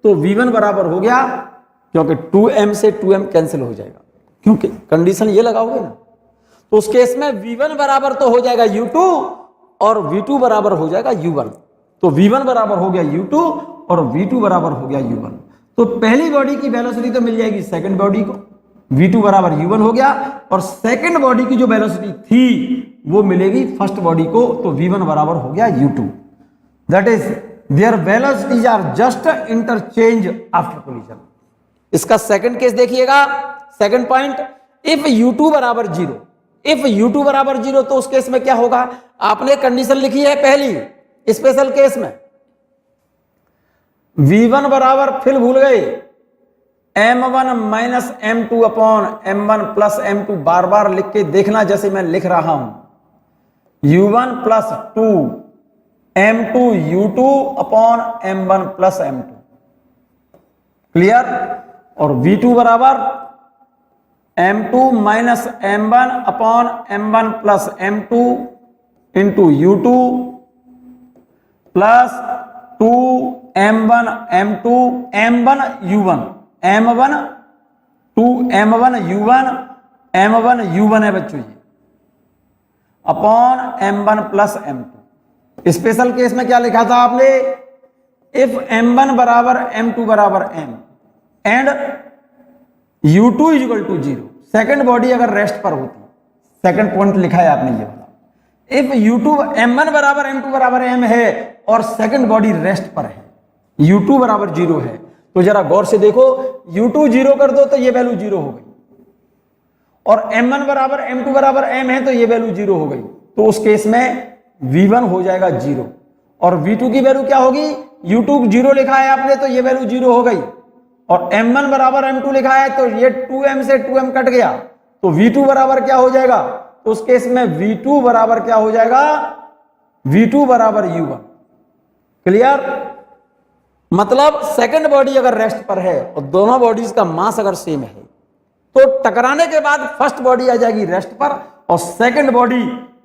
Speaker 1: तो v1 बराबर हो गया, क्योंकि 2m से 2m कैंसिल हो जाएगा, क्योंकि कंडीशन ये लगाओगे ना, तो उस केस में v1 बराबर तो हो जाएगा u2 और v2 बराबर हो जाएगा u1। तो v1 बराबर हो गया u2 और v2 बराबर हो गया u1। तो पहली बॉडी की वेलोसिटी तो मिल जाएगी सेकंड बॉडी को, v2 बराबर u1 हो गया, और सेकंड बॉडी की जो वेलोसिटी थी वो मिलेगी फर्स्ट बॉडी को, तो v1 बराबर हो गया u2। That is their velocities are just interchange after collision. इसका सेकंड केस देखिएगा, सेकंड पॉइंट, इफ u2 बराबर 0, इफ u2 बराबर 0 तो उस केस में क्या होगा, आपने कंडीशन लिखी है पहली स्पेशल केस में, v1 बराबर फिर भूल गए m1 minus m2 upon m1 plus m2, बार बार लिख के देखना जैसे मैं लिख रहा हूं, u1 plus 2 m2 u2 upon m1 plus m2, clear. और v2 बराबर m2 minus m1 upon m1 plus m2 into u2 plus 2 m1 m2 m1 u1, m1 2 m1 u1 m1 u1 है बच्चों ये, upon m1 plus m2। Special case में क्या लिखा था आपने, इफ m1 बराबर m2 बराबर m and u2 is equal to 0, second body अगर रेस्ट पर होती, सेकेंड पॉइंट लिखा है आपने ये वाला, इफ u2 m1 बराबर m2 बराबर m है और सेकेंड बॉडी रेस्ट पर है, u2 बराबर 0 है, तो जरा गौर से देखो, u2 0 कर दो तो ये वैल्यू 0 हो गई, और m1 बराबर m2 बराबर m है तो ये वैल्यू 0 हो गई, तो उस केस में v1 हो जाएगा 0 और v2 की वैल्यू क्या होगी, u2 0 लिखा है आपने तो ये वैल्यू 0 हो गई, और m1 बराबर m2 लिखा है तो ये 2m से 2m कट गया, तो v2 बराबर क्या हो जाएगा, उस केस में V2 बराबर क्या हो जाएगा, V2 बराबर U1। क्लियर? मतलब सेकंड बॉडी अगर रेस्ट पर है और दोनों बॉडीज का मास अगर सेम है तो टकराने के बाद फर्स्ट बॉडी आ जाएगी रेस्ट पर और सेकंड बॉडी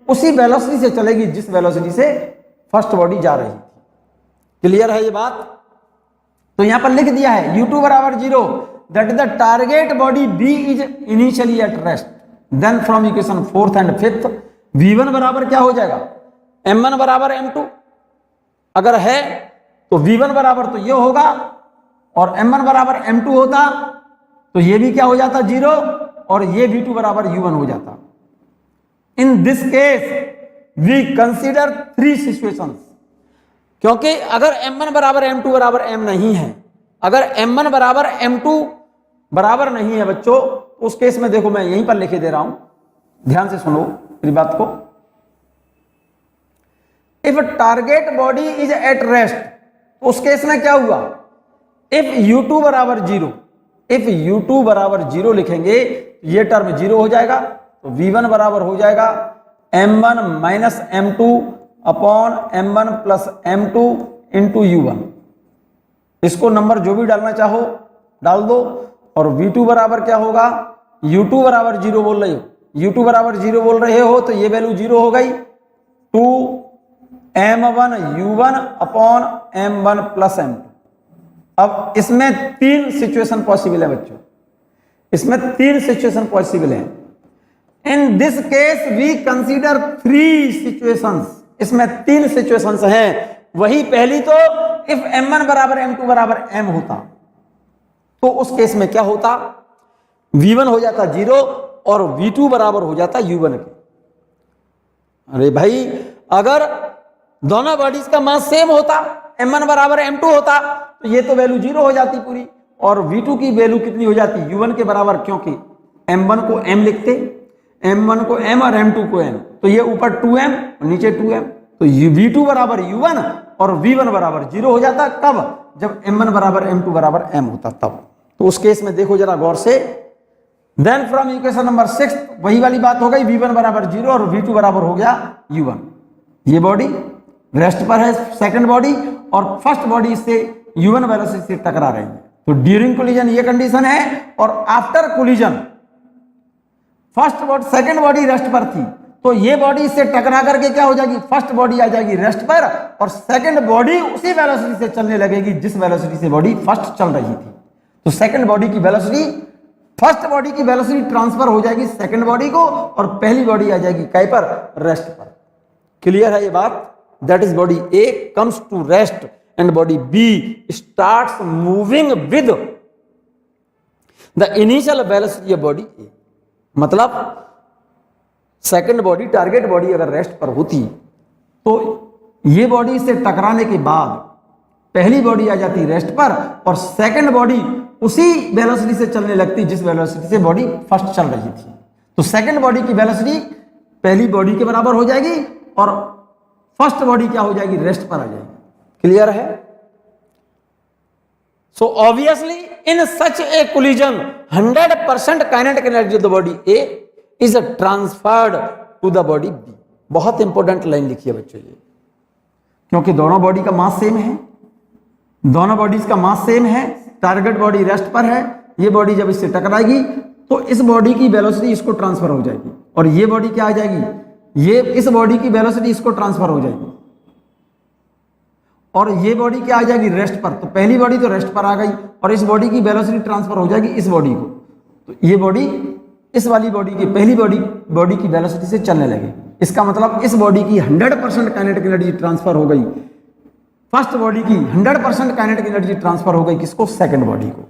Speaker 1: उसी वेलोसिटी से चलेगी जिस वेलोसिटी से फर्स्ट बॉडी जा रही थी। क्लियर है ये बात? तो यहां पर लिख दिया है U2 बराबर 0, that is the target body B is initially at rest. Then from equation 4th and 5th V1 बराबर क्या हो जाएगा, M1 बराबर M2 अगर है तो V1 बराबर तो ये होगा और M1 बराबर M2 होता तो ये भी क्या हो जाता 0 और ये V2 बराबर U1 हो जाता। In this case we consider 3 situations, क्योंकि अगर M1 बराबर M2 बराबर M नहीं है, अगर M1 बराबर M2 बराबर नहीं है बच्चों, उस केस में देखो मैं यहीं पर लिखे दे रहा हूं, ध्यान से सुनो मेरी बात को। If target body is at rest, उस केस में क्या हुआ, इफ U2 बराबर 0, इफ U2 बराबर 0 लिखेंगे ये टर्म 0 हो जाएगा, तो V1 बराबर हो जाएगा M1 minus M2 upon M1 plus M2 into U1। इसको नंबर जो भी डालना चाहो डाल दो। और V2 बराबर क्या होगा, U2 बराबर 0 बोल रहे हो, U2 बराबर 0 बोल रहे हो तो ये वैल्यू 0 हो गई, 2 M1 U1 upon M1 plus M2। अब इसमें 3 सिचुएशन पॉसिबल है बच्चों, इसमें 3 सिचुएशन पॉसिबल है। In this case we consider 3 situations, इसमें 3 सिचुएशंस हैं। वही पहली तो इफ M1 बराबर M2 बराबर M होता तो उस केस में क्या होता, V1 हो जाता 0 और V2 बराबर हो जाता U1 के। अरे भाई अगर दोनों बॉडीज का मास सेम होता, M1 बराबर M2 होता तो ये तो वैल्यू 0 हो जाती पूरी और V2 की वैल्यू कितनी हो जाती, U1 के बराबर, क्योंकि M1 को M लिखते, M1 को M और M2 को M, तो ये ऊपर 2M और नीचे 2M, तो V2 बराबर U1 और V1 बराबर 0 हो जाता। कब, जब M1 बराबर M2 बराबर M होता तब। तो उस केस में देखो जरा गौर से, देन फ्रॉम इक्वेशन नंबर 6 वही वाली बात हो गई, V1 बराबर 0 और V2 बराबर हो गया U1। ये बॉडी रेस्ट पर है सेकंड बॉडी और फर्स्ट बॉडी से U1 वेलोसिटी से टकरा रही है, तो ड्यूरिंग कोलिजन ये कंडीशन है। और after collision first body second body rest पर थी तो ये बॉडी इससे टकरा करके क्या हो जाएगी, फर्स्ट बॉडी आ जाएगी रेस्ट पर और सेकंड बॉडी उसी वेलोसिटी से चलने लगेगी जिस वेलोसिटी से बॉडी फर्स्ट चल रही थी। तो सेकंड बॉडी की वेलोसिटी फर्स्ट बॉडी की वेलोसिटी ट्रांसफर हो जाएगी सेकंड बॉडी को और पहली बॉडी आ जाएगी काय पर, रेस्ट पर। क्लियर है ये बात? That is body A comes to rest and body B starts moving with the initial velocity of body A। मतलब सेकंड बॉडी टारगेट बॉडी अगर रेस्ट पर होती तो ये बॉडी से टकराने के बाद पहली बॉडी आ जाती रेस्ट पर और सेकंड बॉडी उसी वेलोसिटी से चलने लगती जिस वेलोसिटी से बॉडी फर्स्ट चल रही थी। तो सेकंड बॉडी की वेलोसिटी पहली बॉडी के बराबर हो जाएगी और फर्स्ट बॉडी क्या हो जाएगी, रेस्ट पर आ जाएगी। क्लियर है? So obviously in such a collision 100% kinetic energy of the body A is transferred to the body B। बहुत इंपॉर्टेंट लाइन लिखी है बच्चों ये, क्योंकि दोनों बॉडी का मास सेम है, दोनों बॉडीज का मास सेम है, टारगेट बॉडी रेस्ट पर है, ये बॉडी जब इससे टकराएगी तो इस बॉडी की वेलोसिटी इसको ट्रांसफर हो जाएगी और ये बॉडी क्या आ जाएगी, ये इस बॉडी की वेलोसिटी इसको ट्रांसफर हो जाएगी और ये बॉडी क्या आ जाएगी, रेस्ट पर। तो पहली बॉडी तो रेस्ट पर आ गई और इस बॉडी की वेलोसिटी ट्रांसफर हो जाएगी इस बॉडी को, तो ये बॉडी इस वाली बॉडी की पहली बॉडी की वेलोसिटी से चलने लगे। इसका मतलब इस बॉडी की 100% काइनेटिक एनर्जी ट्रांसफर हो गई, फर्स्ट बॉडी की 100% काइनेटिक एनर्जी ट्रांसफर हो गई किसको, सेकंड बॉडी को।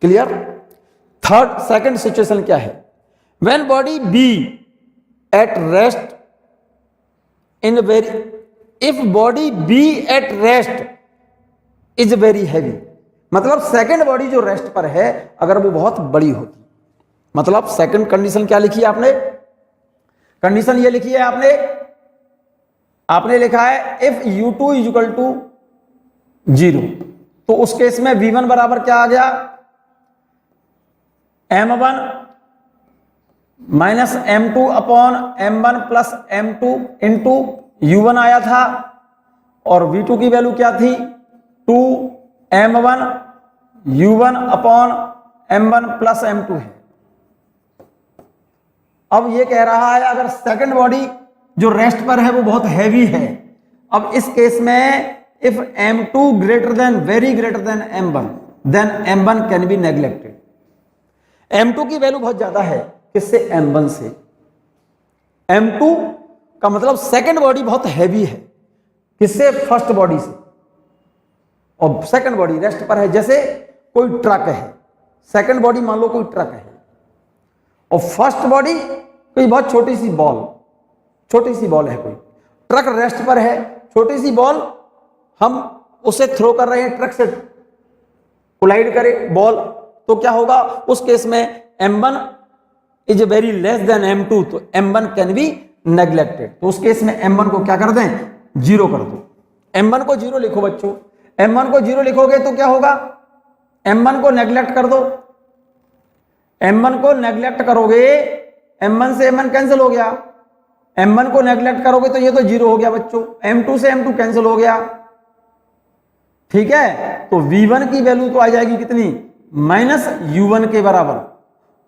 Speaker 1: क्लियर? थर्ड सेकंड सिचुएशन क्या है, when body B at rest in very, if body B at rest is very heavy, मतलब सेकंड बॉडी जो रेस्ट पर है अगर वो बहुत बड़ी होती, मतलब सेकंड कंडीशन क्या लिखी है आपने, कंडीशन ये लिखी है आपने लिखा है if U2 is equal to 0, तो उस केस में V1 बराबर क्या आ गया, M1 -m2 upon m1 plus m2 into u1 आया था, और v2 की वैल्यू क्या थी, 2m1 u1 upon m1 plus m2 है। अब ये कह रहा है अगर सेकंड बॉडी जो रेस्ट पर है वो बहुत हैवी है, अब इस केस में if m2 greater than very greater than m1 then m1 can be neglected. m2 की वैल्यू बहुत ज्यादा है, किससे, m1 से। m2 का मतलब सेकंड बॉडी बहुत हैवी है, किससे, फर्स्ट बॉडी से। और सेकंड बॉडी रेस्ट पर है, जैसे कोई ट्रक है, सेकंड बॉडी मान लो कोई ट्रक है, और फर्स्ट बॉडी कोई बहुत छोटी सी बॉल है, कोई ट्रक रेस्ट पर है, छोटी सी बॉल हम उसे थ्रो कर रहे हैं, ट्रक से कोलाइड करे बॉल, तो क्या होगा उस केस में m1 is very less then m2, तो m1 कैन बी नेग्लेक्टेड। तो उस केस में m1 को क्या कर दें, 0 कर दो। m1 को 0 लिखो बच्चों, m1 को 0 लिखोगे तो क्या होगा, m1 को नेग्लेक्ट कर दो, m1 को नेग्लेक्ट करोगे, m1 से m1 कैंसिल हो गया, m1 को नेग्लेक्ट करोगे तो ये तो 0 हो गया बच्चों, m2 से m2 कैंसिल हो गया, ठीक है। तो v1 की वैल्यू तो आ जाएगी कितनी, -u1 के बराबर,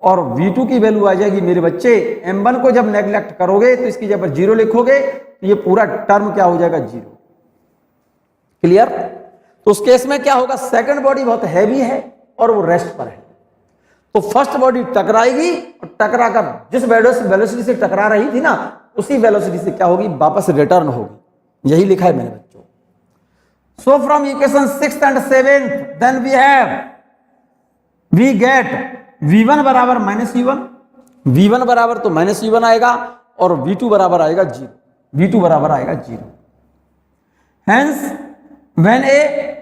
Speaker 1: और v2 की वैल्यू आ जाएगी मेरे बच्चे, m1 को जब नेग्लेक्ट करोगे तो इसकी जगह 0 लिखोगे तो ये पूरा टर्म क्या हो जाएगा, 0। क्लियर। तो उस केस में क्या होगा, सेकंड बॉडी बहुत हैवी है और वो रेस्ट पर है, तो फर्स्ट बॉडी टकराएगी, और टकरा कर जिस वेलोसिटी से टकरा रही थी ना, उसी वेलोसिटी से क्या होगी, वापस रिटर्न होगी। यही लिखा है मैंने बच्चों। So from equation 6th and 7th then we get v1 बराबर -u1, v1 बराबर तो -u1 आएगा, और v2 बराबर आएगा 0, v2 बराबर आएगा 0। Hence when a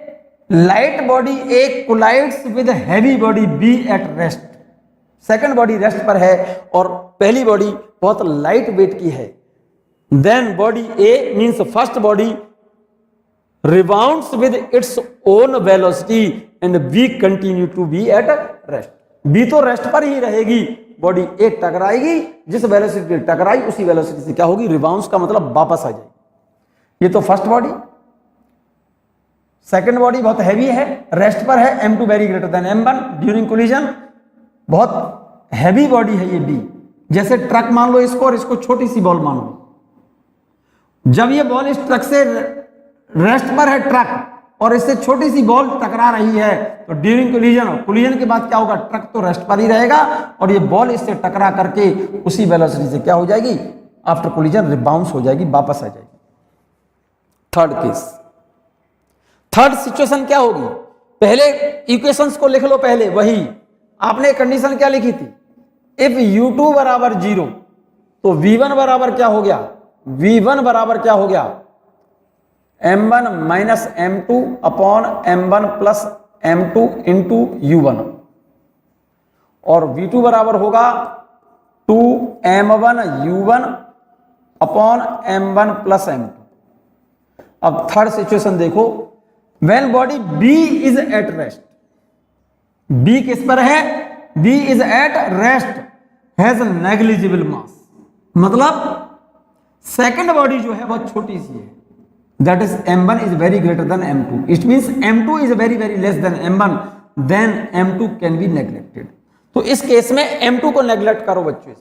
Speaker 1: light body A collides with heavy body B at rest, second body rest पर है और पहली बॉडी बहुत लाइट वेट की है, then body A means first body rebounds with its own velocity and B continue to be at rest. B तो rest पर ही रहेगी, बॉडी ए टकराएगी, जिस वेलोसिटी टकराई उसी वेलोसिटी से क्या होगी, रिबाउंड्स का मतलब वापस आ जाएगी। ये तो फर्स्ट बॉडी। सेकंड बॉडी बहुत हैवी है, रेस्ट पर है, m2 very greater than m1 during collision, बहुत हैवी बॉडी है ये बी, जैसे ट्रक मान लो इसको, और इसको छोटी सी बॉल मान लो। जब ये बॉल इस ट्रक से रेस्ट पर है ट्रक, और इससे छोटी सी बॉल टकरा रही है, तो ड्यूरिंग कोलिजन के बाद क्या होगा, ट्रक तो रेस्ट पर ही रहेगा, और ये बॉल इससे टकरा करके उसी वेलोसिटी से क्या हो जाएगी, आफ्टर कोलिजन रिबाउंस हो जाएगी, वापस आ जाएगी। थर्ड केस, थर्ड सिचुएशन क्या होगी, पहले इक्वेशंस को लिख लो, पहले वही आपने कंडीशन क्या लिखी थी, इफ u2 बराबर 0, तो v1 बराबर क्या हो गया, v1 बराबर क्या हो गया, m1 minus m2 upon m1 plus m2 into u1, और v2 बराबर होगा 2m1 u1 upon m1 plus m2। अब थर्ड सिचुएशन देखो, when body B is at rest, B किस पर है, B is at rest, has negligible mass, मतलब second body जो है बहुत छोटी सी है, that is m1 is very greater than m2, it means m2 is very very less than m1, then m2 can be neglected. तो इस case में m2 को नेग्लेक्ट करो बच्चों,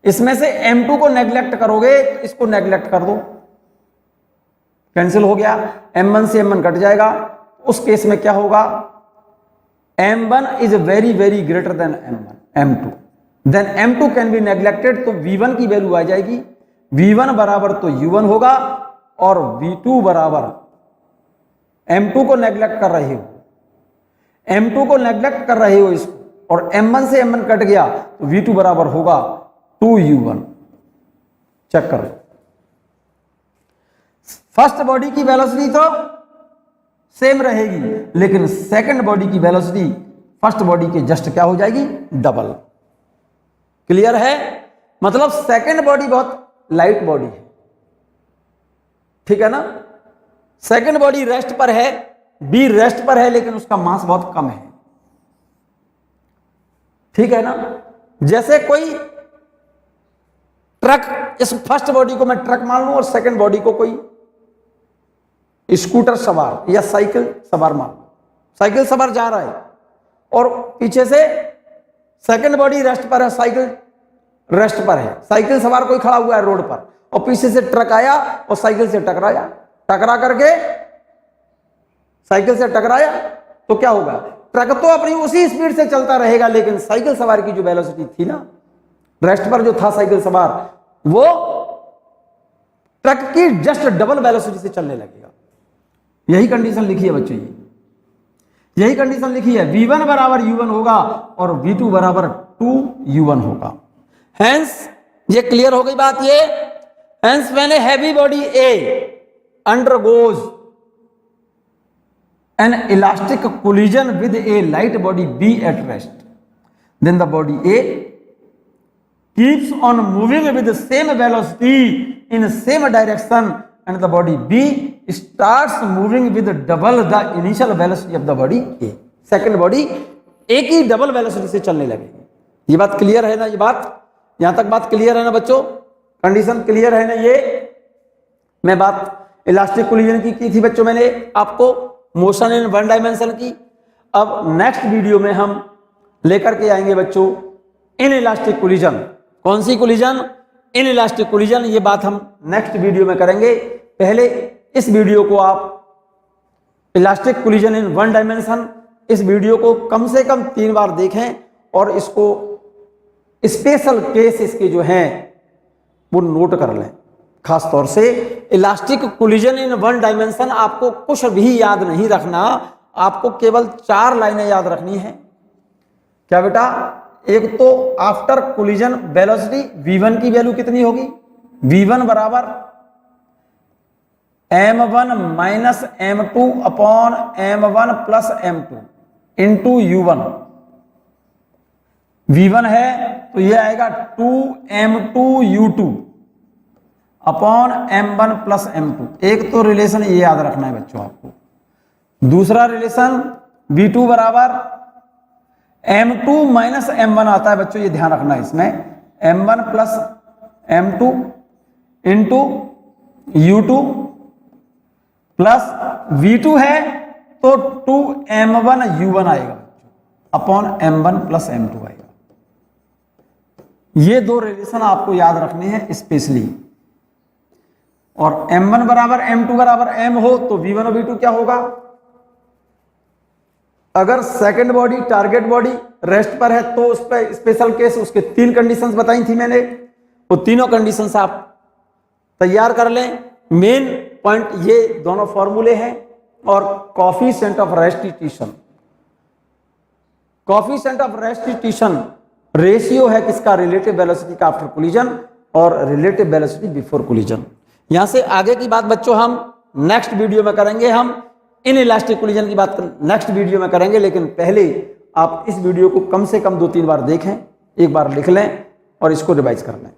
Speaker 1: इसमें से m2 को नेग्लेक्ट करोगे तो इसको नेग्लेक्ट कर दो, कैंसिल हो गया, m1 से m1 कट जाएगा, उस केस में क्या होगा, m1 is very very greater than m2, then m2 can be neglected, तो v1 की वैल्यू आ जाएगी, v1 बराबर तो u1 होगा, और v2 बराबर m2 को नेग्लेक्ट कर रहे हो, m2 को नेग्लेक्ट कर रहे हो इसको, और m1 से m1 कट गया तो v2 बराबर होगा 2u1। चेक कर लो, फर्स्ट बॉडी की वेलोसिटी तो सेम रहेगी, लेकिन सेकंड बॉडी की वेलोसिटी फर्स्ट बॉडी के जस्ट क्या हो जाएगी, डबल। क्लियर है, मतलब सेकंड बॉडी बहुत लाइट बॉडी है, ठीक है ना, सेकंड बॉडी रेस्ट पर है, बी रेस्ट पर है, लेकिन उसका मास बहुत कम है, ठीक है ना। जैसे कोई ट्रक, इस फर्स्ट बॉडी को मैं ट्रक मान लूं और सेकंड बॉडी को कोई स्कूटर सवार या साइकिल सवार मान लूं। साइकिल सवार जा रहा है और पीछे से सेकंड बॉडी रेस्ट पर है, साइकिल रेस्ट पर है। साइकिल सवार कोई खड़ा हुआ है रोड पर और पीछे से ट्रक आया और साइकिल से टकराया, टकरा करके साइकिल से टकराया तो क्या होगा? ट्रक तो अपनी उसी स्पीड से चलता रहेगा, लेकिन साइकिल सवार की जो वेलोसिटी थी ना, रेस्ट पर जो था साइकिल सवार, वो ट्रक की जस्ट डबल वेलोसिटी से चलने लगेगा। यही कंडीशन लिखी है बच्चों, यही कंडीशन लिखी है। v1 बराबर u1 होगा और v2 बराबर 2u1 होगा। हेंस ये क्लियर हो गई बात ये। Hence when a heavy body A undergoes an elastic collision with a light body B at rest, then the body A keeps on moving with the same velocity in the same direction and the body B starts moving with double the initial velocity of the body A. Second body A की double velocity से चलने लगेगी। ये बात clear है ना? ये बात यहां तक बात क्लियर है ना बच्चों? कंडीशन क्लियर है ना? ये मैं बात इलास्टिक कोलिजन की थी बच्चों, मैंने आपको मोशन इन वन डायमेंशन की। अब नेक्स्ट वीडियो में हम लेकर के आएंगे बच्चों इन इलास्टिक कोलिजन। कौन सी कोलिजन? In elastic collision. ये बात हम नेक्स्ट वीडियो में करेंगे। पहले इस वीडियो को आप elastic collision in one dimension, इस वीडियो को कम से कम 3 बार देखें और इसको स्पेशल केस इसके जो हैं वो नोट कर लें। खास तौर से elastic collision in one dimension आपको कुछ भी याद नहीं रखना, आपको केवल 4 लाइनें याद रखनी है। क्या बेटा? एक तो आफ्टर कोलिजन वेलोसिटी v1 की वैल्यू कितनी होगी? v1 बराबर m1 minus m2 upon m1 plus m2 into u1। v1 है तो ये आएगा 2m2u2 upon m1 plus m2। एक तो रिलेशन ये याद रखना है बच्चों आपको। दूसरा रिलेशन v2 बराबर m2 माइनस m1 आता है बच्चों, ये ध्यान रखना है इसमें। m1 plus m2 into u2 plus v2 है तो 2m1u1 आएगा अपॉन m1 प्लस m2 आएगा। ये 2 रिलेशन आपको याद रखने हैं स्पेशली। और m1 बराबर m2 बराबर m हो तो v1 और v2 क्या होगा? अगर second body target body rest पर है तो उस पर स्पेशल केस, उसके 3 कंडीशंस बताई थी मैंने, वो तीनों कंडीशंस आप तैयार कर लें। मेन पॉइंट ये दोनों फॉर्मूले हैं। और coefficient of restitution, coefficient of restitution ratio है किसका? रिलेटिव वेलोसिटी का आफ्टर कोलिजन और रिलेटिव वेलोसिटी बिफोर कोलिजन। यहां से आगे की बात बच्चों हम नेक्स्ट वीडियो में करेंगे। हम इन इलास्टिक कोलिजन की बात नेक्स्ट वीडियो में करेंगे, लेकिन पहले आप इस वीडियो को कम से कम 2-3 बार देखें, एक बार लिख लें और इसको रिवाइज कर लें।